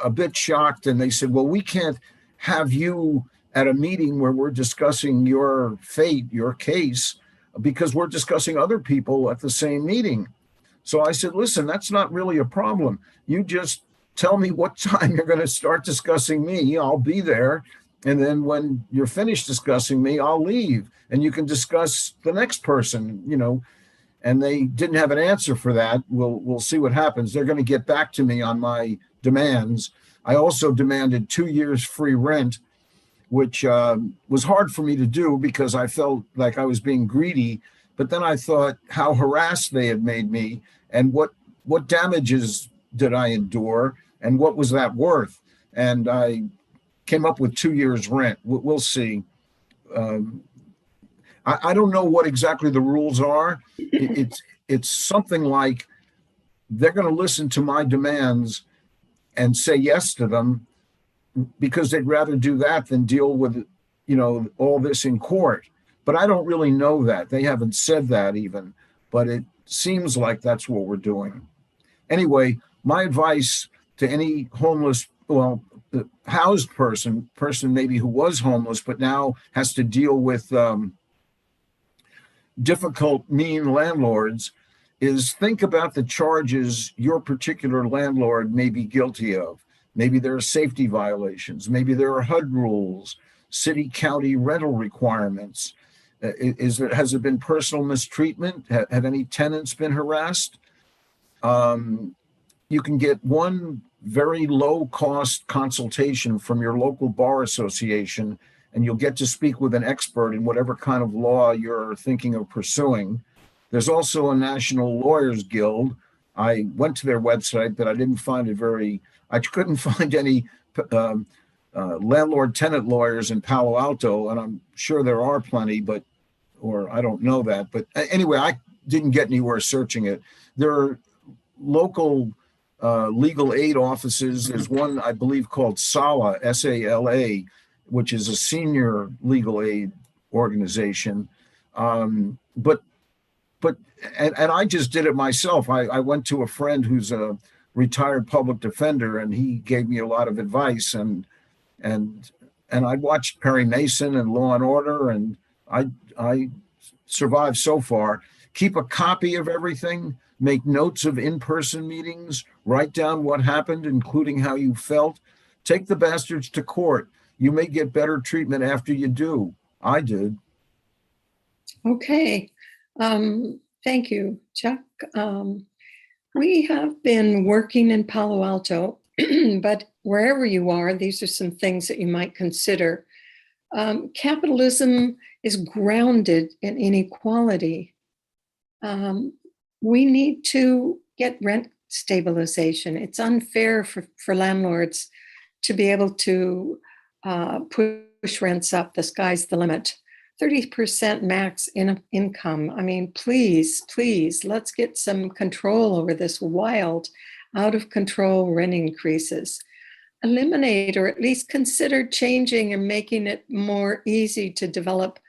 a bit shocked, and they said, well, we can't have you at a meeting where we're discussing your fate, your case, because we're discussing other people at the same meeting. So I said, listen, that's not really a problem. You just tell me what time you're going to start discussing me. I'll be there. And then when you're finished discussing me, I'll leave and you can discuss the next person, And they didn't have an answer for that. We'll see what happens. They're going to get back to me on my demands. I also demanded 2 years free rent, which was hard for me to do because I felt like I was being greedy. But then I thought how harassed they had made me and what damages did I endure and what was that worth? And I came up with 2 years rent. We'll see. I don't know what exactly the rules are. It's something like they're going to listen to my demands and say yes to them because they'd rather do that than deal with, all this in court. But I don't really know that. They haven't said that even, but it seems like that's what we're doing. Anyway, my advice to any homeless, housed person maybe who was homeless, but now has to deal with difficult, mean landlords is think about the charges your particular landlord may be guilty of. Maybe there are safety violations. Maybe there are HUD rules, city, county rental requirements. Has there been personal mistreatment? Have any tenants been harassed? You can get one very low cost consultation from your local bar association, and you'll get to speak with an expert in whatever kind of law you're thinking of pursuing. There's also a National Lawyers Guild. I went to their website, but I didn't find I couldn't find any landlord-tenant lawyers in Palo Alto, and I'm sure there are plenty, or I don't know that. But anyway, I didn't get anywhere searching it. There are local legal aid offices. There's one, I believe, called SALA, S-A-L-A, which is a senior legal aid organization. But I just did it myself. I went to a friend who's a retired public defender, and he gave me a lot of advice. And I watched Perry Mason and Law and Order, and I survived so far. Keep a copy of everything. Make notes of in-person meetings. Write down what happened, including how you felt. Take the bastards to court. You may get better treatment after you do. I did. Okay. Thank you, Chuck. We have been working in Palo Alto, but wherever you are, these are some things that you might consider. Capitalism is grounded in inequality. We need to get rent stabilization. It's unfair for landlords to be able to push rents up. The sky's the limit. 30% max income. I mean, please, let's get some control over this wild, out of control rent increases. Eliminate, or at least consider changing and making it more easy to develop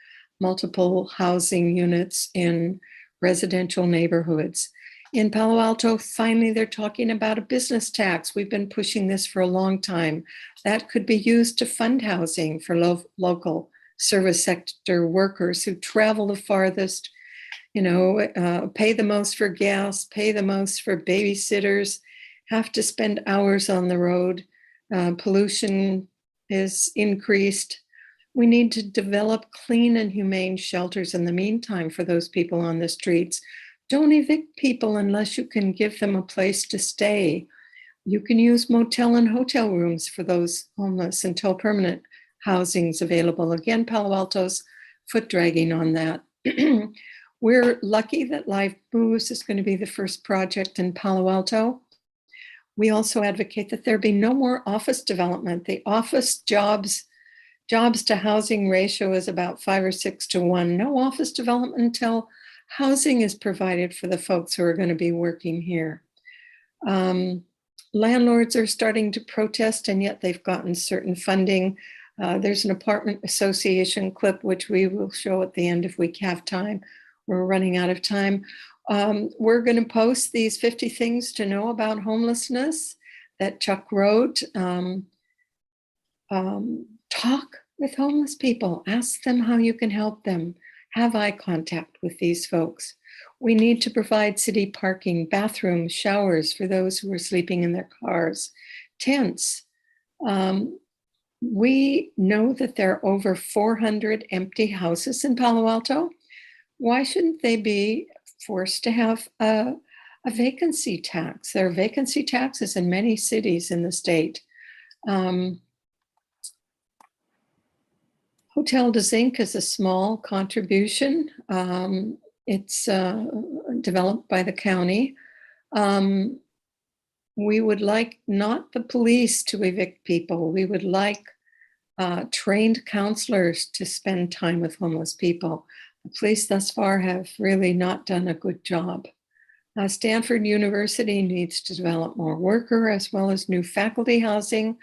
multiple housing units in residential neighborhoods. In Palo Alto, finally, they're talking about a business tax. We've been pushing this for a long time. That could be used to fund housing for local service sector workers who travel the farthest, pay the most for gas, pay the most for babysitters, have to spend hours on the road. Pollution is increased. We need to develop clean and humane shelters in the meantime for those people on the streets. Don't evict people unless you can give them a place to stay. You can use motel and hotel rooms for those homeless until permanent housing's available. Again, Palo Alto's foot dragging on that. We're lucky that Live Moves is going to be the first project in Palo Alto. We also advocate that there be no more office development. The office jobs to housing ratio is about 5 or 6 to 1. No office development until housing is provided for the folks who are going to be working here. Landlords are starting to protest, and yet they've gotten certain funding. There's an apartment association clip, which we will show at the end if we have time. We're running out of time. We're going to post these 50 things to know about homelessness that Chuck wrote. Talk with homeless people. Ask them how you can help them. Have eye contact with these folks. We need to provide city parking, bathrooms, showers for those who are sleeping in their cars, tents. We know that there are over 400 empty houses in Palo Alto. Why shouldn't they be forced to have a vacancy tax? There are vacancy taxes in many cities in the state. Hotel de Zinc is a small contribution. It's developed by the county. We would like not the police to evict people. We would like trained counselors to spend time with homeless people. The police thus far have really not done a good job. Stanford University needs to develop more worker as well as new faculty housing.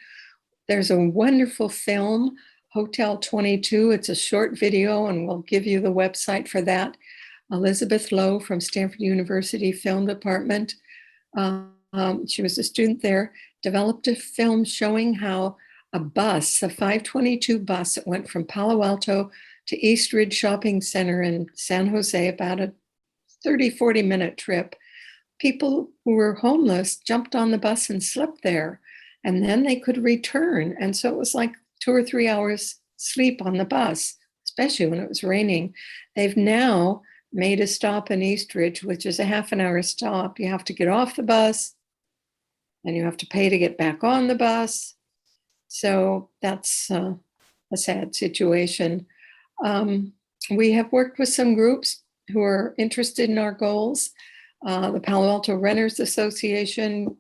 There's a wonderful film, Hotel 22. It's a short video, and we'll give you the website for that. Elizabeth Lowe from Stanford University Film Department. She was a student there, developed a film showing how a bus, a 522 bus that went from Palo Alto to East Ridge Shopping Center in San Jose, about a 30-40 minute trip. People who were homeless jumped on the bus and slept there, and then they could return. And so it was like 2 or 3 hours sleep on the bus, especially when it was raining. They've now made a stop in East Ridge, which is a half an hour stop. You have to get off the bus, and you have to pay to get back on the bus. So that's a sad situation. We have worked with some groups who are interested in our goals. The Palo Alto Renters Association,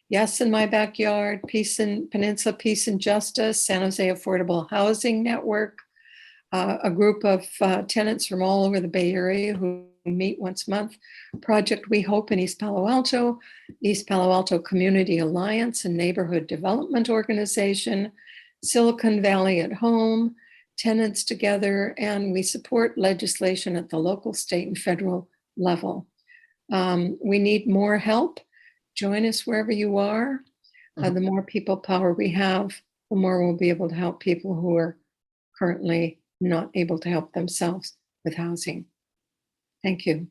Yes in My Backyard, Peninsula Peace and Justice, San Jose Affordable Housing Network, a group of tenants from all over the Bay Area who meet once a month, Project We Hope in East Palo Alto Community Alliance and Neighborhood Development Organization, Silicon Valley at Home, Tenants Together, and we support legislation at the local, state, and federal level. We need more help. Join us wherever you are. The more people power we have, the more we'll be able to help people who are currently not able to help themselves with housing. Thank you.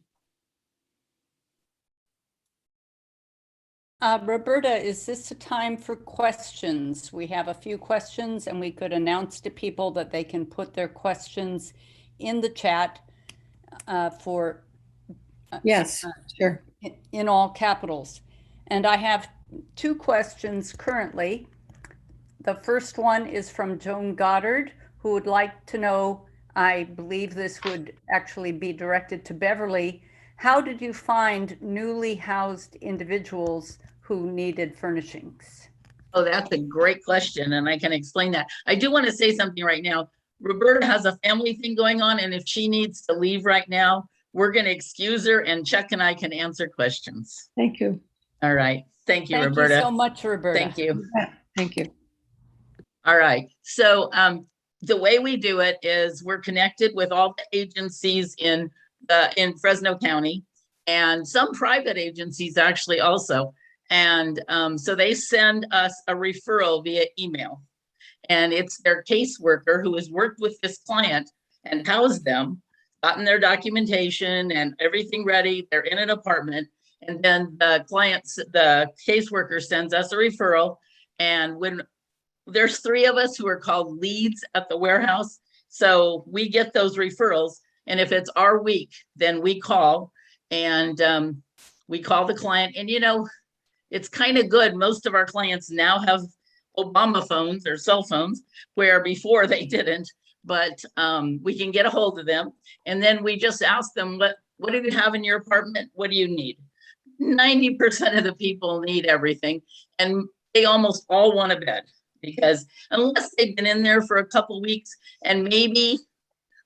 Roberta, is this a time for questions? We have a few questions, and we could announce to people that they can put their questions in the chat for yes, sure, in all capitals. And I have 2 questions currently. The first one is from Joan Goddard, who would like to know, I believe this would actually be directed to Beverly, How did you find newly housed individuals who needed furnishings? Oh, that's a great question, and I can explain that. I do want to say something right now. Roberta has a family thing going on, and if she needs to leave right now, we're going to excuse her, and Chuck and I can answer questions. Thank you. All right. Thank you, Thank Roberta. you so much, Roberta. Thank you. Thank you. All right. So the way we do it is we're connected with all the agencies in Fresno County, and some private agencies actually also. And so they send us a referral via email, and it's their caseworker who has worked with this client and housed them, gotten their documentation and everything ready. They're in an apartment, and then the caseworker sends us a referral. And when there's 3 of us who are called leads at the warehouse, so we get those referrals, and if it's our week, then we call, and we call the client. And it's kind of good. Most of our clients now have Obama phones or cell phones, where before they didn't, but we can get a hold of them. And then we just ask them, what do you have in your apartment? What do you need? 90% of the people need everything. And they almost all want a bed, because unless they've been in there for a couple weeks and maybe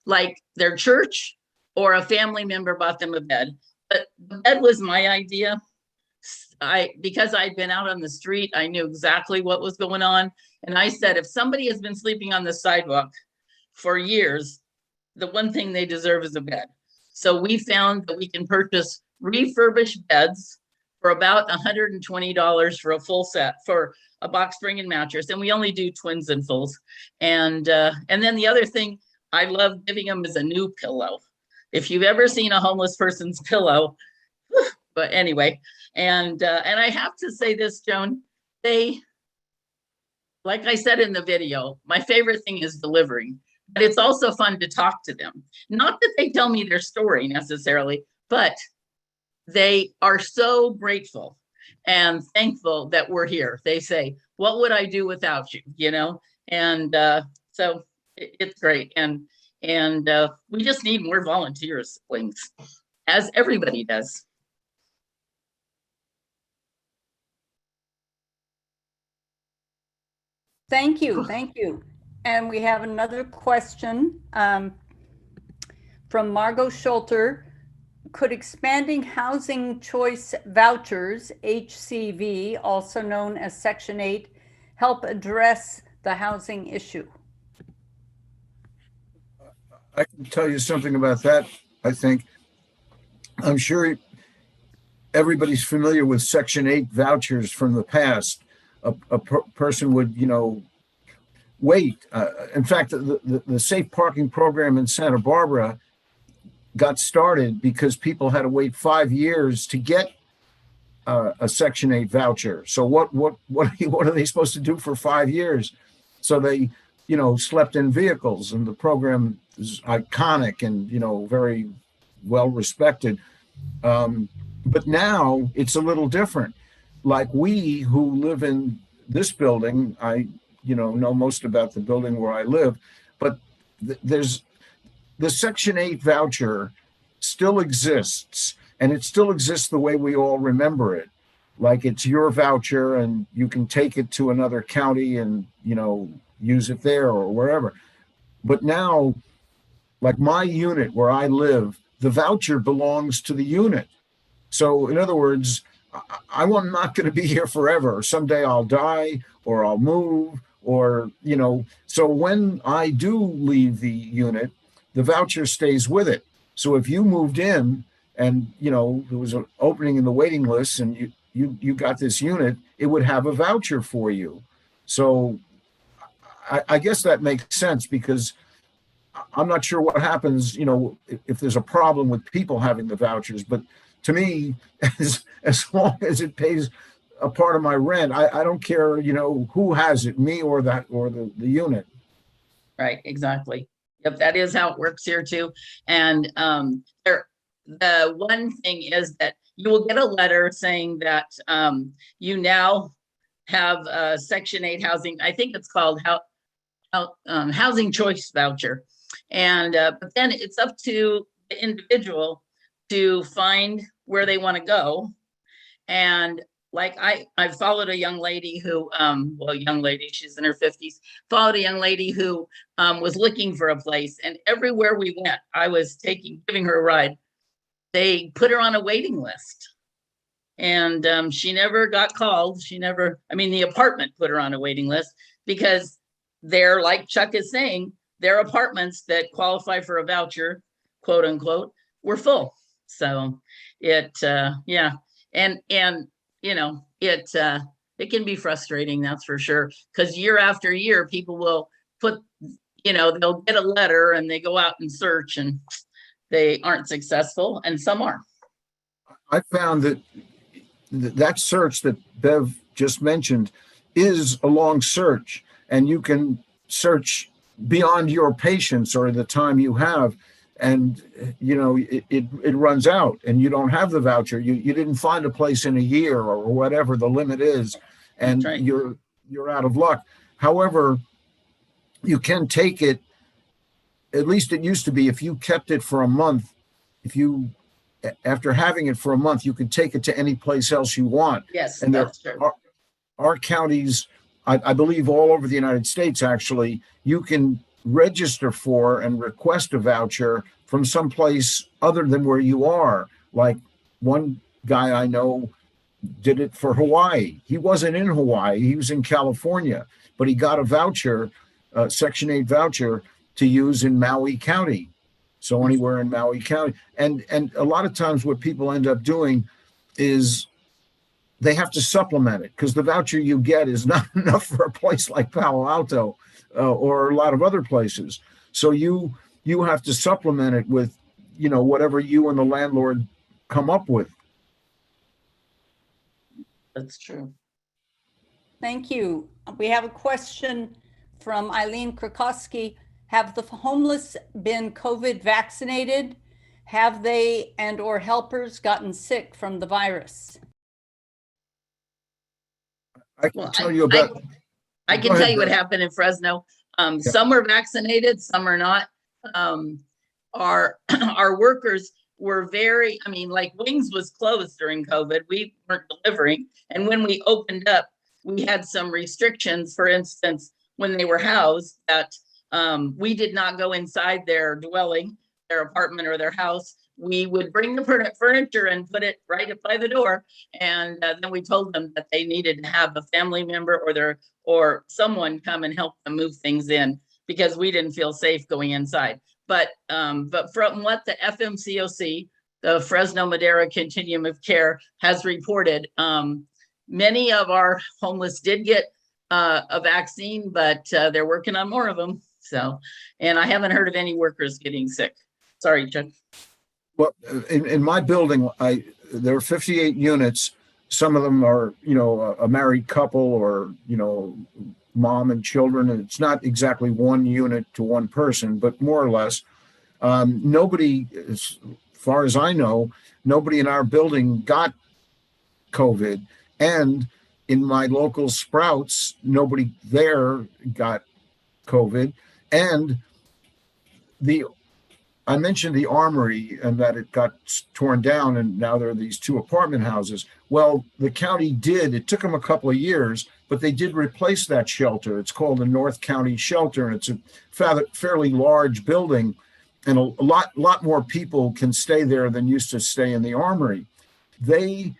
like their church or a family member bought them a bed. But the bed was my idea. Because I'd been out on the street, I knew exactly what was going on. And I said, if somebody has been sleeping on the sidewalk for years, the one thing they deserve is a bed. So we found that we can purchase refurbished beds for about $120 for a full set, for a box spring and mattress. And we only do twins and fulls. And then the other thing I love giving them is a new pillow. If you've ever seen a homeless person's pillow, but anyway, and I have to say this, Joan, like I said in the video, my favorite thing is delivering, but it's also fun to talk to them. Not that they tell me their story necessarily, but they are so grateful and thankful that we're here. They say, what would I do without you? And so it's great. And we just need more volunteers, Wings, as everybody does. Thank you. Thank you. And we have another question from Margot Schulter. Could expanding housing choice vouchers, HCV, also known as Section 8, help address the housing issue? I can tell you something about that. I think I'm sure everybody's familiar with Section 8 vouchers from the past. A person would, wait. In fact, the safe parking program in Santa Barbara got started because people had to wait 5 years to get a Section 8 voucher. So what are they supposed to do for 5 years? So they, slept in vehicles, and the program is iconic and, very well respected. But now it's a little different. Like we who live in this building, I, know most about the building where I live, but there's the Section 8 voucher still exists, and it still exists the way we all remember it. Like it's your voucher and you can take it to another county and, use it there or wherever. But now, like my unit where I live, the voucher belongs to the unit. So in other words, I'm not going to be here forever. Someday I'll die or I'll move or, so when I do leave the unit, the voucher stays with it. So if you moved in and, there was an opening in the waiting list and you got this unit, it would have a voucher for you. So I guess that makes sense, because I'm not sure what happens, if there's a problem with people having the vouchers, but to me, as long as it pays a part of my rent, I don't care, who has it, me or the unit. Right, exactly. Yep, that is how it works here too. And the one thing is that you will get a letter saying that you now have Section 8 housing. I think it's called housing choice voucher. And but then it's up to the individual to find where they want to go. And like I followed a young lady who, well, young lady, she's in her 50s, followed a young lady who was looking for a place. And everywhere we went, I was giving her a ride. They put her on a waiting list. And she never got called. The apartment put her on a waiting list because they're, like Chuck is saying, their apartments that qualify for a voucher, quote unquote, were full. So it can be frustrating, that's for sure. Because year after year, people will they'll get a letter and they go out and search and they aren't successful, and some are. I found that search that Bev just mentioned is a long search, and you can search beyond your patience or the time you have, and it runs out and you don't have the voucher. You didn't find a place in a year or whatever the limit is, and right. You're out of luck. However, you can take it, at least it used to be, if you kept it for a month, after having it for a month, you could take it to any place else you want. Yes, and that's true. Our counties, I believe all over the United States, actually, you can register for and request a voucher from someplace other than where you are. Like one guy I know did it for Hawaii. He wasn't in Hawaii, he was in California, but he got a voucher, Section 8 voucher, to use in Maui County. So anywhere in Maui County. And a lot of times what people end up doing is they have to supplement it, because the voucher you get is not enough for a place like Palo Alto or a lot of other places. So you have to supplement it with, whatever you and the landlord come up with. That's true. Thank you. We have a question from Eileen Krakowski. Have the homeless been COVID vaccinated? Have they and or helpers gotten sick from the virus? I can tell you about. I can tell you what happened in Fresno. Some are vaccinated, some are not. Our workers were very, like Wings was closed during COVID. We weren't delivering. And when we opened up, we had some restrictions. For instance, when they were housed, that we did not go inside their dwelling, their apartment or their house. We would bring the furniture and put it right up by the door. And then we told them that they needed to have a family member or someone come and help them move things in, because we didn't feel safe going inside. But from what the FMCOC, the Fresno Madera Continuum of Care, has reported, many of our homeless did get a vaccine, but they're working on more of them. So, and I haven't heard of any workers getting sick. Sorry, Chuck. Well, in my building, there are 58 units. Some of them are, a married couple or, mom and children. And it's not exactly one unit to one person, but more or less. Nobody, as far as I know, nobody in our building got COVID. And in my local Sprouts, nobody there got COVID. And I mentioned the Armory and that it got torn down and now there are these 2 apartment houses. Well, the county it took them a couple of years, but they did replace that shelter. It's called the North County Shelter. It's a fairly large building, and a lot more people can stay there than used to stay in the Armory. They,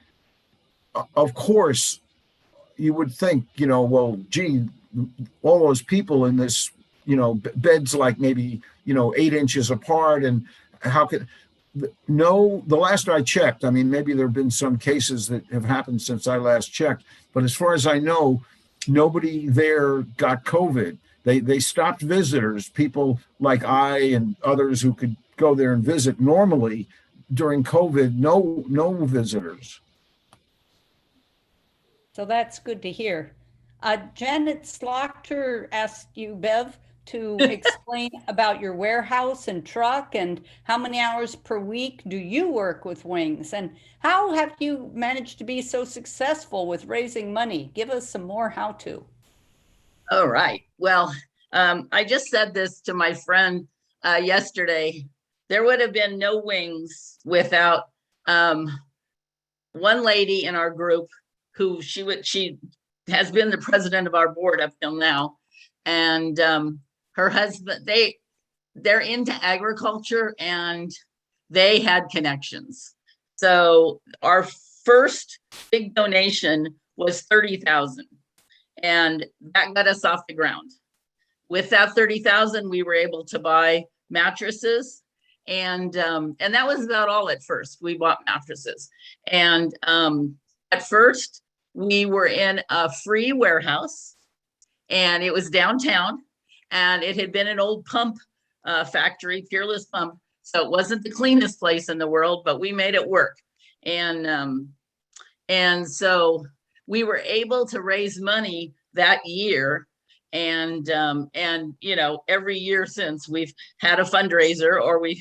of course, you would think, well, gee, all those people in this, beds like maybe, 8 inches apart, and how could, no, the last I checked, maybe there have been some cases that have happened since I last checked, but as far as I know, nobody there got COVID. They stopped visitors, people like I and others who could go there and visit normally. During COVID, no visitors. So that's good to hear. Janet Slaughter asked you, Bev, to explain about your warehouse and truck, and how many hours per week do you work with Wings, and how have you managed to be so successful with raising money? Give us some more how-to. All right. Well, I just said this to my friend yesterday. there would have been no Wings without one lady in our group who she has been the president of our board up till now. And her husband, they're into agriculture and they had connections. So our first big donation was $30,000, and that got us off the ground. With that $30,000, we were able to buy mattresses, and that was about all at first. We bought mattresses, and at first we were in a free warehouse, and it was downtown, and it had been an old pump factory, Fearless Pump. So it wasn't the cleanest place in the world, but we made it work. And so we were able to raise money that year. And you know, every year since, we've had a fundraiser, or we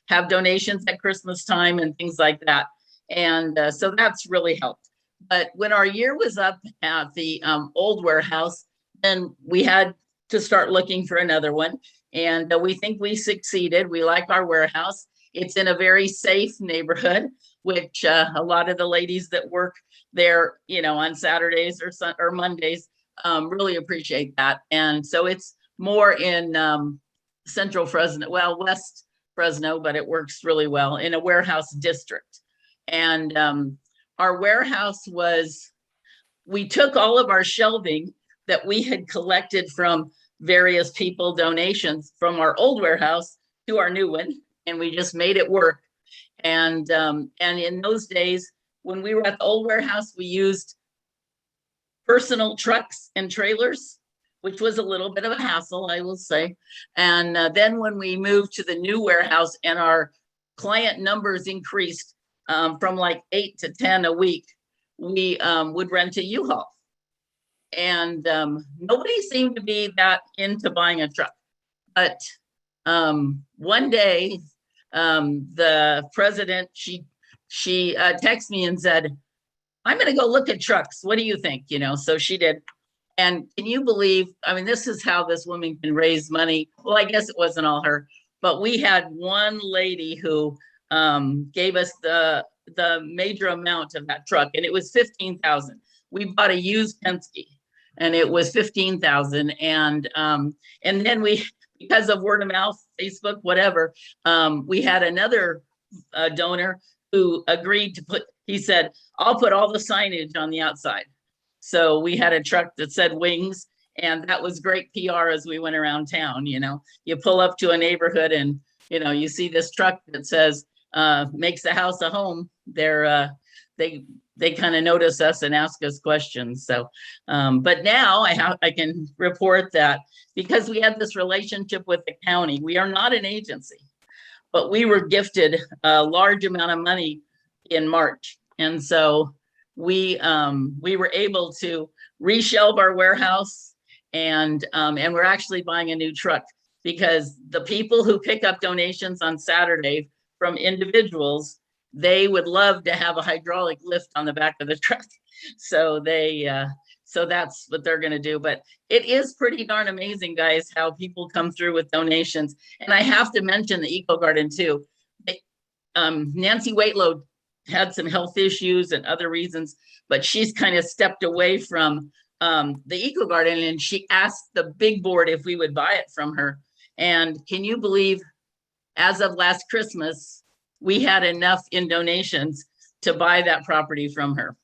have donations at Christmas time and things like that. And so that's really helped. But when our year was up at the old warehouse, then we had to start looking for another one. And we think we succeeded. We like our warehouse. It's in a very safe neighborhood, which a lot of the ladies that work there, you know, on Saturdays or Mondays really appreciate that. And so it's more in central Fresno, well, West Fresno, but it works really well in a warehouse district. And our warehouse we took all of our shelving that we had collected from various people, donations from our old warehouse to our new one, and we just made it work. And in those days, when we were at the old warehouse, we used personal trucks and trailers, which was a little bit of a hassle, I will say. And then when we moved to the new warehouse and our client numbers increased from like 8 to 10 a week, we would rent a U-Haul. And nobody seemed to be that into buying a truck. But one day, the president, she texted me and said, I'm going to go look at trucks. What do you think? You know, so she did. And can you believe, I mean, this is how this woman can raise money. Well, I guess it wasn't all her, but we had one lady who gave us the major amount of that truck, and it was $15,000. We bought a used Penske, and it was $15,000. And then we, because of word of mouth, Facebook, whatever, we had another donor who agreed to he said, I'll put all the signage on the outside. So we had a truck that said Wings, and that was great PR as we went around town. You know, you pull up to a neighborhood and, you know, you see this truck that says, makes the house a home. They kind of notice us and ask us questions. So, but now I can report that because we had this relationship with the county, we are not an agency, but we were gifted a large amount of money in March. And so we were able to reshelve our warehouse, and we're actually buying a new truck because the people who pick up donations on Saturday from individuals, they would love to have a hydraulic lift on the back of the truck. So so that's what they're going to do. But it is pretty darn amazing, guys, how people come through with donations. And I have to mention the Eco Garden too. Nancy Waitlow had some health issues and other reasons, but she's kind of stepped away from the Eco Garden, and she asked the big board if we would buy it from her. And can you believe, as of last Christmas, we had enough in donations to buy that property from her.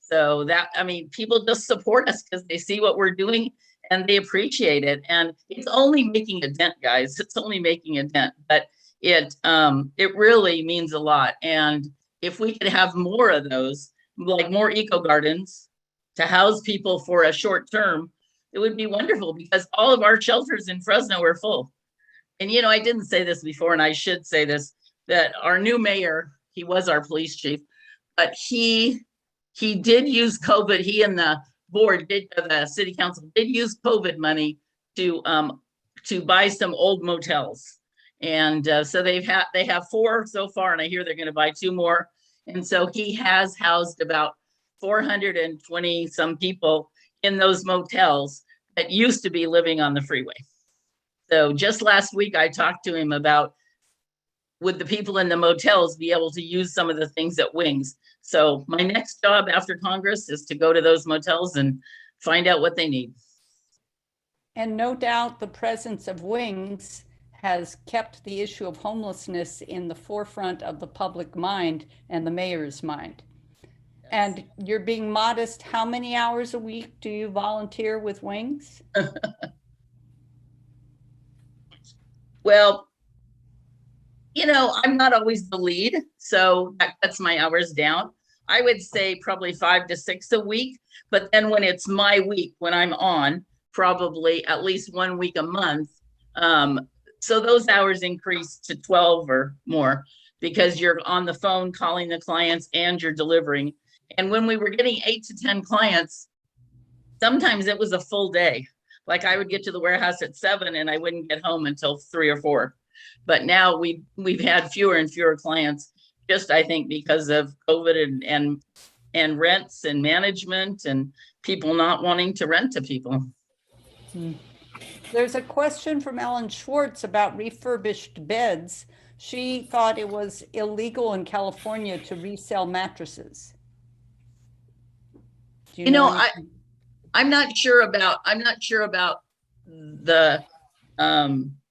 So that, I mean, people just support us because they see what we're doing and they appreciate it. And it's only making a dent, guys. It's only making a dent, but it really means a lot. And if we could have more of those, like more eco gardens to house people for a short term, it would be wonderful because all of our shelters in Fresno are full. And, you know, I didn't say this before, and I should say this, that our new mayor, he was our police chief, but he did use COVID. He and the board the city council did use COVID money to buy some old motels. And so they have 4 so far, and I hear they're going to buy 2 more. And so he has housed about 420 some people in those motels that used to be living on the freeway. So just last week, I talked to him about would the people in the motels be able to use some of the things at Wings. So my next job after Congress is to go to those motels and find out what they need. And no doubt the presence of Wings has kept the issue of homelessness in the forefront of the public mind and the mayor's mind. Yes. And you're being modest. How many hours a week do you volunteer with Wings? Well, you know, I'm not always the lead, so that cuts my hours down. I would say probably 5 to 6 a week, but then when it's my week, when I'm on, probably at least 1 week a month. So those hours increase to 12 or more because you're on the phone calling the clients and you're delivering. And when we were getting 8 to 10 clients, sometimes it was a full day. Like I would get to the warehouse at 7 and I wouldn't get home until 3 or 4. But now we've had fewer and fewer clients, just I think because of COVID and rents and management and people not wanting to rent to people. There's a question from Ellen Schwartz about refurbished beds. She thought it was illegal in California to resell mattresses. Do You know, anything? I'm not sure about the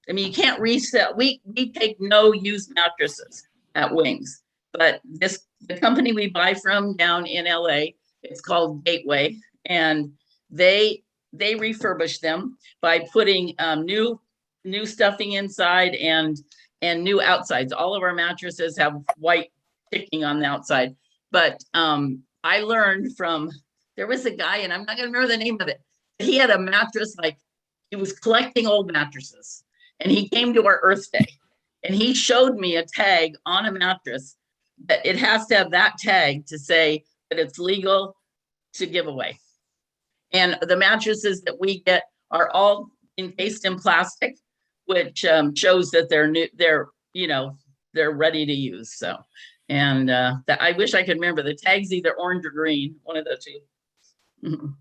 I mean, you can't resell. We take no used mattresses at Wings, but the company we buy from down in LA, it's called Gateway, and they refurbish them by putting new stuffing inside and new outsides. All of our mattresses have white ticking on the outside, but I learned from, there was a guy, and I'm not gonna remember the name of it. He had a mattress, like he was collecting old mattresses. And he came to our Earth Day and he showed me a tag on a mattress that it has to have that tag to say that it's legal to give away. And the mattresses that we get are all encased in plastic, which shows that they're new, they're ready to use. So, and that I wish I could remember, the tag's either orange or green, one of the two.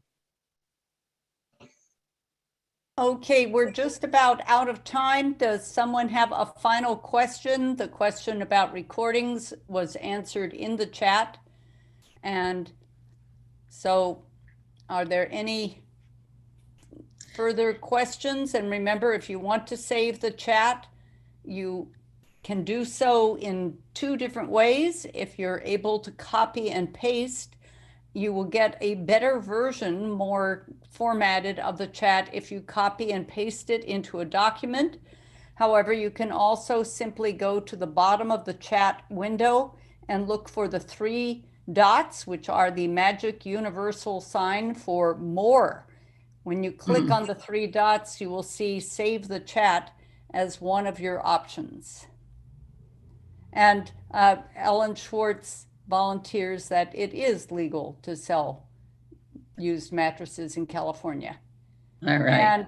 Okay, we're just about out of time. Does someone have a final question? The question about recordings was answered in the chat. And so are there any further questions? And remember, if you want to save the chat, you can do so in 2 different ways. If you're able to copy and paste, you will get a better version, more formatted, of the chat if you copy and paste it into a document. However, you can also simply go to the bottom of the chat window and look for the 3 dots, which are the magic universal sign for more. When you click on the 3 dots, you will see Save the Chat as one of your options. And Ellen Schwartz volunteers that it is legal to sell used mattresses in California. All right.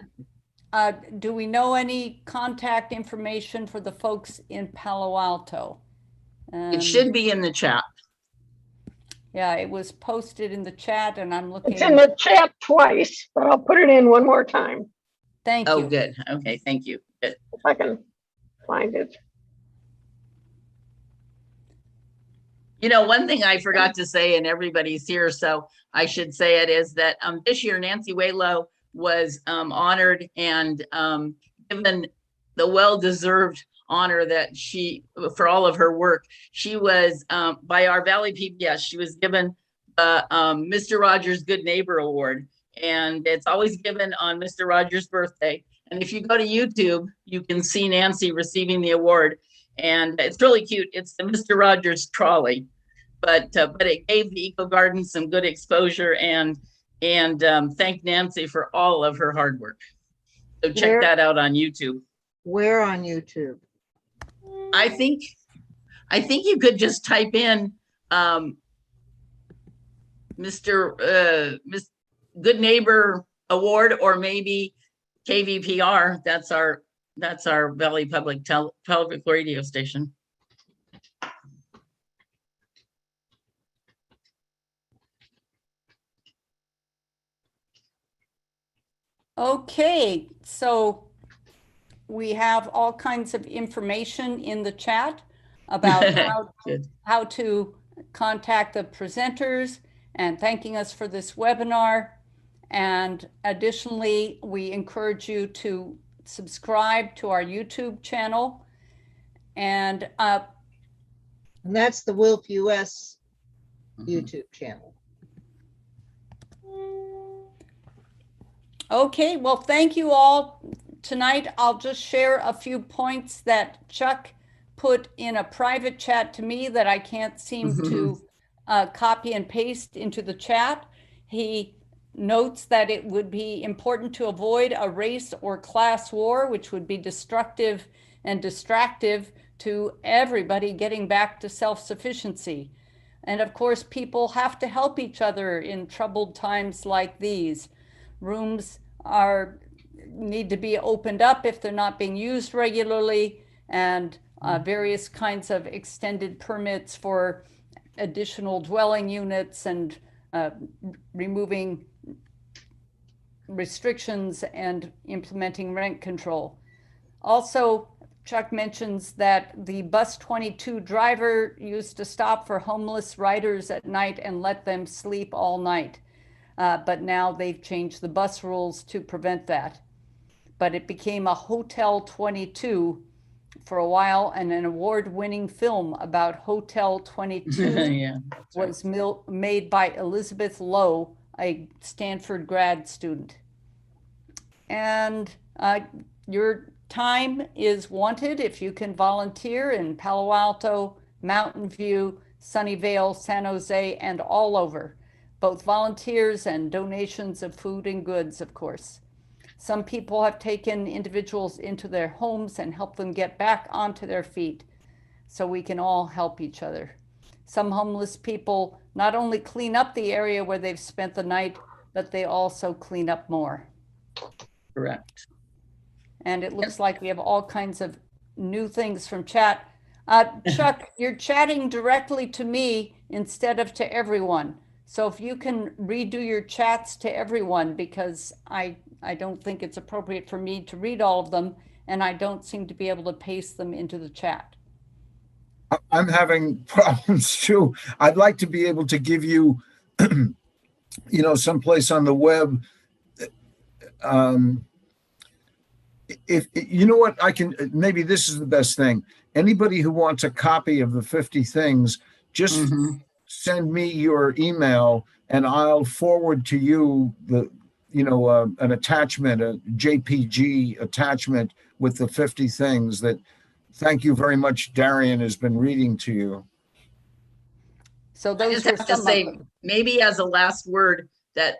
And do we know any contact information for the folks in Palo Alto? It should be in the chat. Yeah, it was posted in the chat and I'm looking. It's in the chat twice, but I'll put it in one more time. Thank you. Oh, good. Okay, thank you. Good. If I can find it. You know, one thing I forgot to say, and everybody's here, so I should say it, is that this year Nancy Waylow was honored and given the well-deserved honor that she, for all of her work. She was, by our Valley PBS, she was given the Mr. Rogers Good Neighbor Award. And it's always given on Mr. Rogers' birthday. And if you go to YouTube, you can see Nancy receiving the award. And it's really cute. It's the Mr. Rogers trolley. But it gave the Eco Garden some good exposure, and thank Nancy for all of her hard work. So check that out on YouTube. Where on YouTube? I think you could just type in Mr. Good Neighbor Award, or maybe KVPR. That's our Valley Public radio station. Okay, so we have all kinds of information in the chat about how to contact the presenters and thanking us for this webinar. And additionally, we encourage you to subscribe to our YouTube channel. And that's the WILPF US YouTube channel. Okay, well, thank you all. Tonight, I'll just share a few points that Chuck put in a private chat to me that I can't seem to copy and paste into the chat. He notes that it would be important to avoid a race or class war, which would be destructive and distractive to everybody getting back to self-sufficiency. And of course, people have to help each other in troubled times like these. Rooms need to be opened up if they're not being used regularly, and various kinds of extended permits for additional dwelling units and removing restrictions and implementing rent control. Also, Chuck mentions that the bus 22 driver used to stop for homeless riders at night and let them sleep all night. But now they've changed the bus rules to prevent that. But it became a Hotel 22 for a while, and an award-winning film about Hotel 22 was made by Elizabeth Lowe, a Stanford grad student. And your time is wanted if you can volunteer in Palo Alto, Mountain View, Sunnyvale, San Jose, and all over. Both volunteers and donations of food and goods, of course. Some people have taken individuals into their homes and helped them get back onto their feet so we can all help each other. Some homeless people not only clean up the area where they've spent the night, but they also clean up more. Correct. And it looks like we have all kinds of new things from chat. Chuck, you're chatting directly to me instead of to everyone. So if you can redo your chats to everyone, because I don't think it's appropriate for me to read all of them, and I don't seem to be able to paste them into the chat. I'm having problems too. I'd like to be able to give you, someplace on the web. If you know what, I can, maybe this is the best thing. Anybody who wants a copy of the 50 things, just send me your email and I'll forward to you an attachment, a JPG attachment with the 50 things that, thank you very much, Darian has been reading to you. So those I just have to say, maybe as a last word, that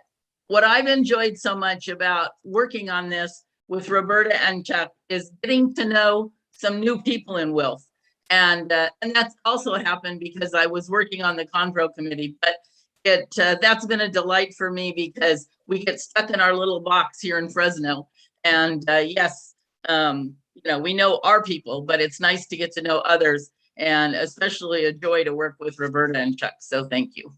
what I've enjoyed so much about working on this with Roberta and Chuck is getting to know some new people in WILPF. And that's also happened because I was working on the Conpro committee, but that's been a delight for me because we get stuck in our little box here in Fresno. And we know our people, but it's nice to get to know others, and especially a joy to work with Roberta and Chuck. So thank you.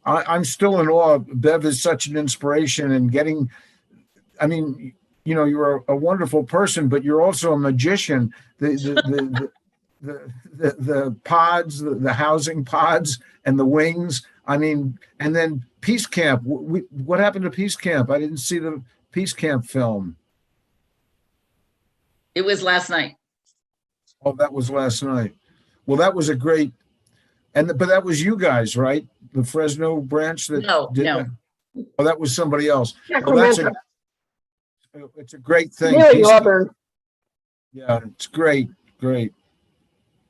I'm still in awe. Bev is such an inspiration, and you're a wonderful person, but you're also a magician. The pods, the housing pods, and the wings. And then Peace Camp. What happened to Peace Camp? I didn't see the Peace Camp film. It was last night. Oh, that was last night. Well, that was a great, but that was you guys, right? The Fresno branch that did that? Oh, that was somebody else. Well, it's a great thing. Yeah, it's great.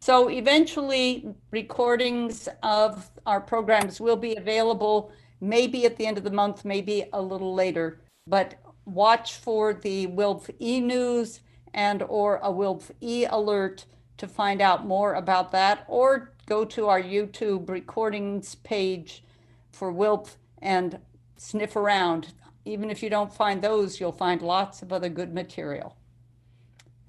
So eventually recordings of our programs will be available, maybe at the end of the month, maybe a little later, but watch for the WILPF e-news and or a WILPF e-alert to find out more about that, or go to our YouTube recordings page for WILPF and sniff around. Even if you don't find those, you'll find lots of other good material.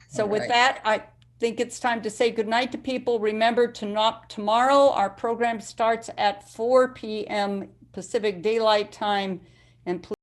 So with that, I think it's time to say goodnight to people. Remember, tomorrow our program starts at 4 p.m. Pacific Daylight Time, and please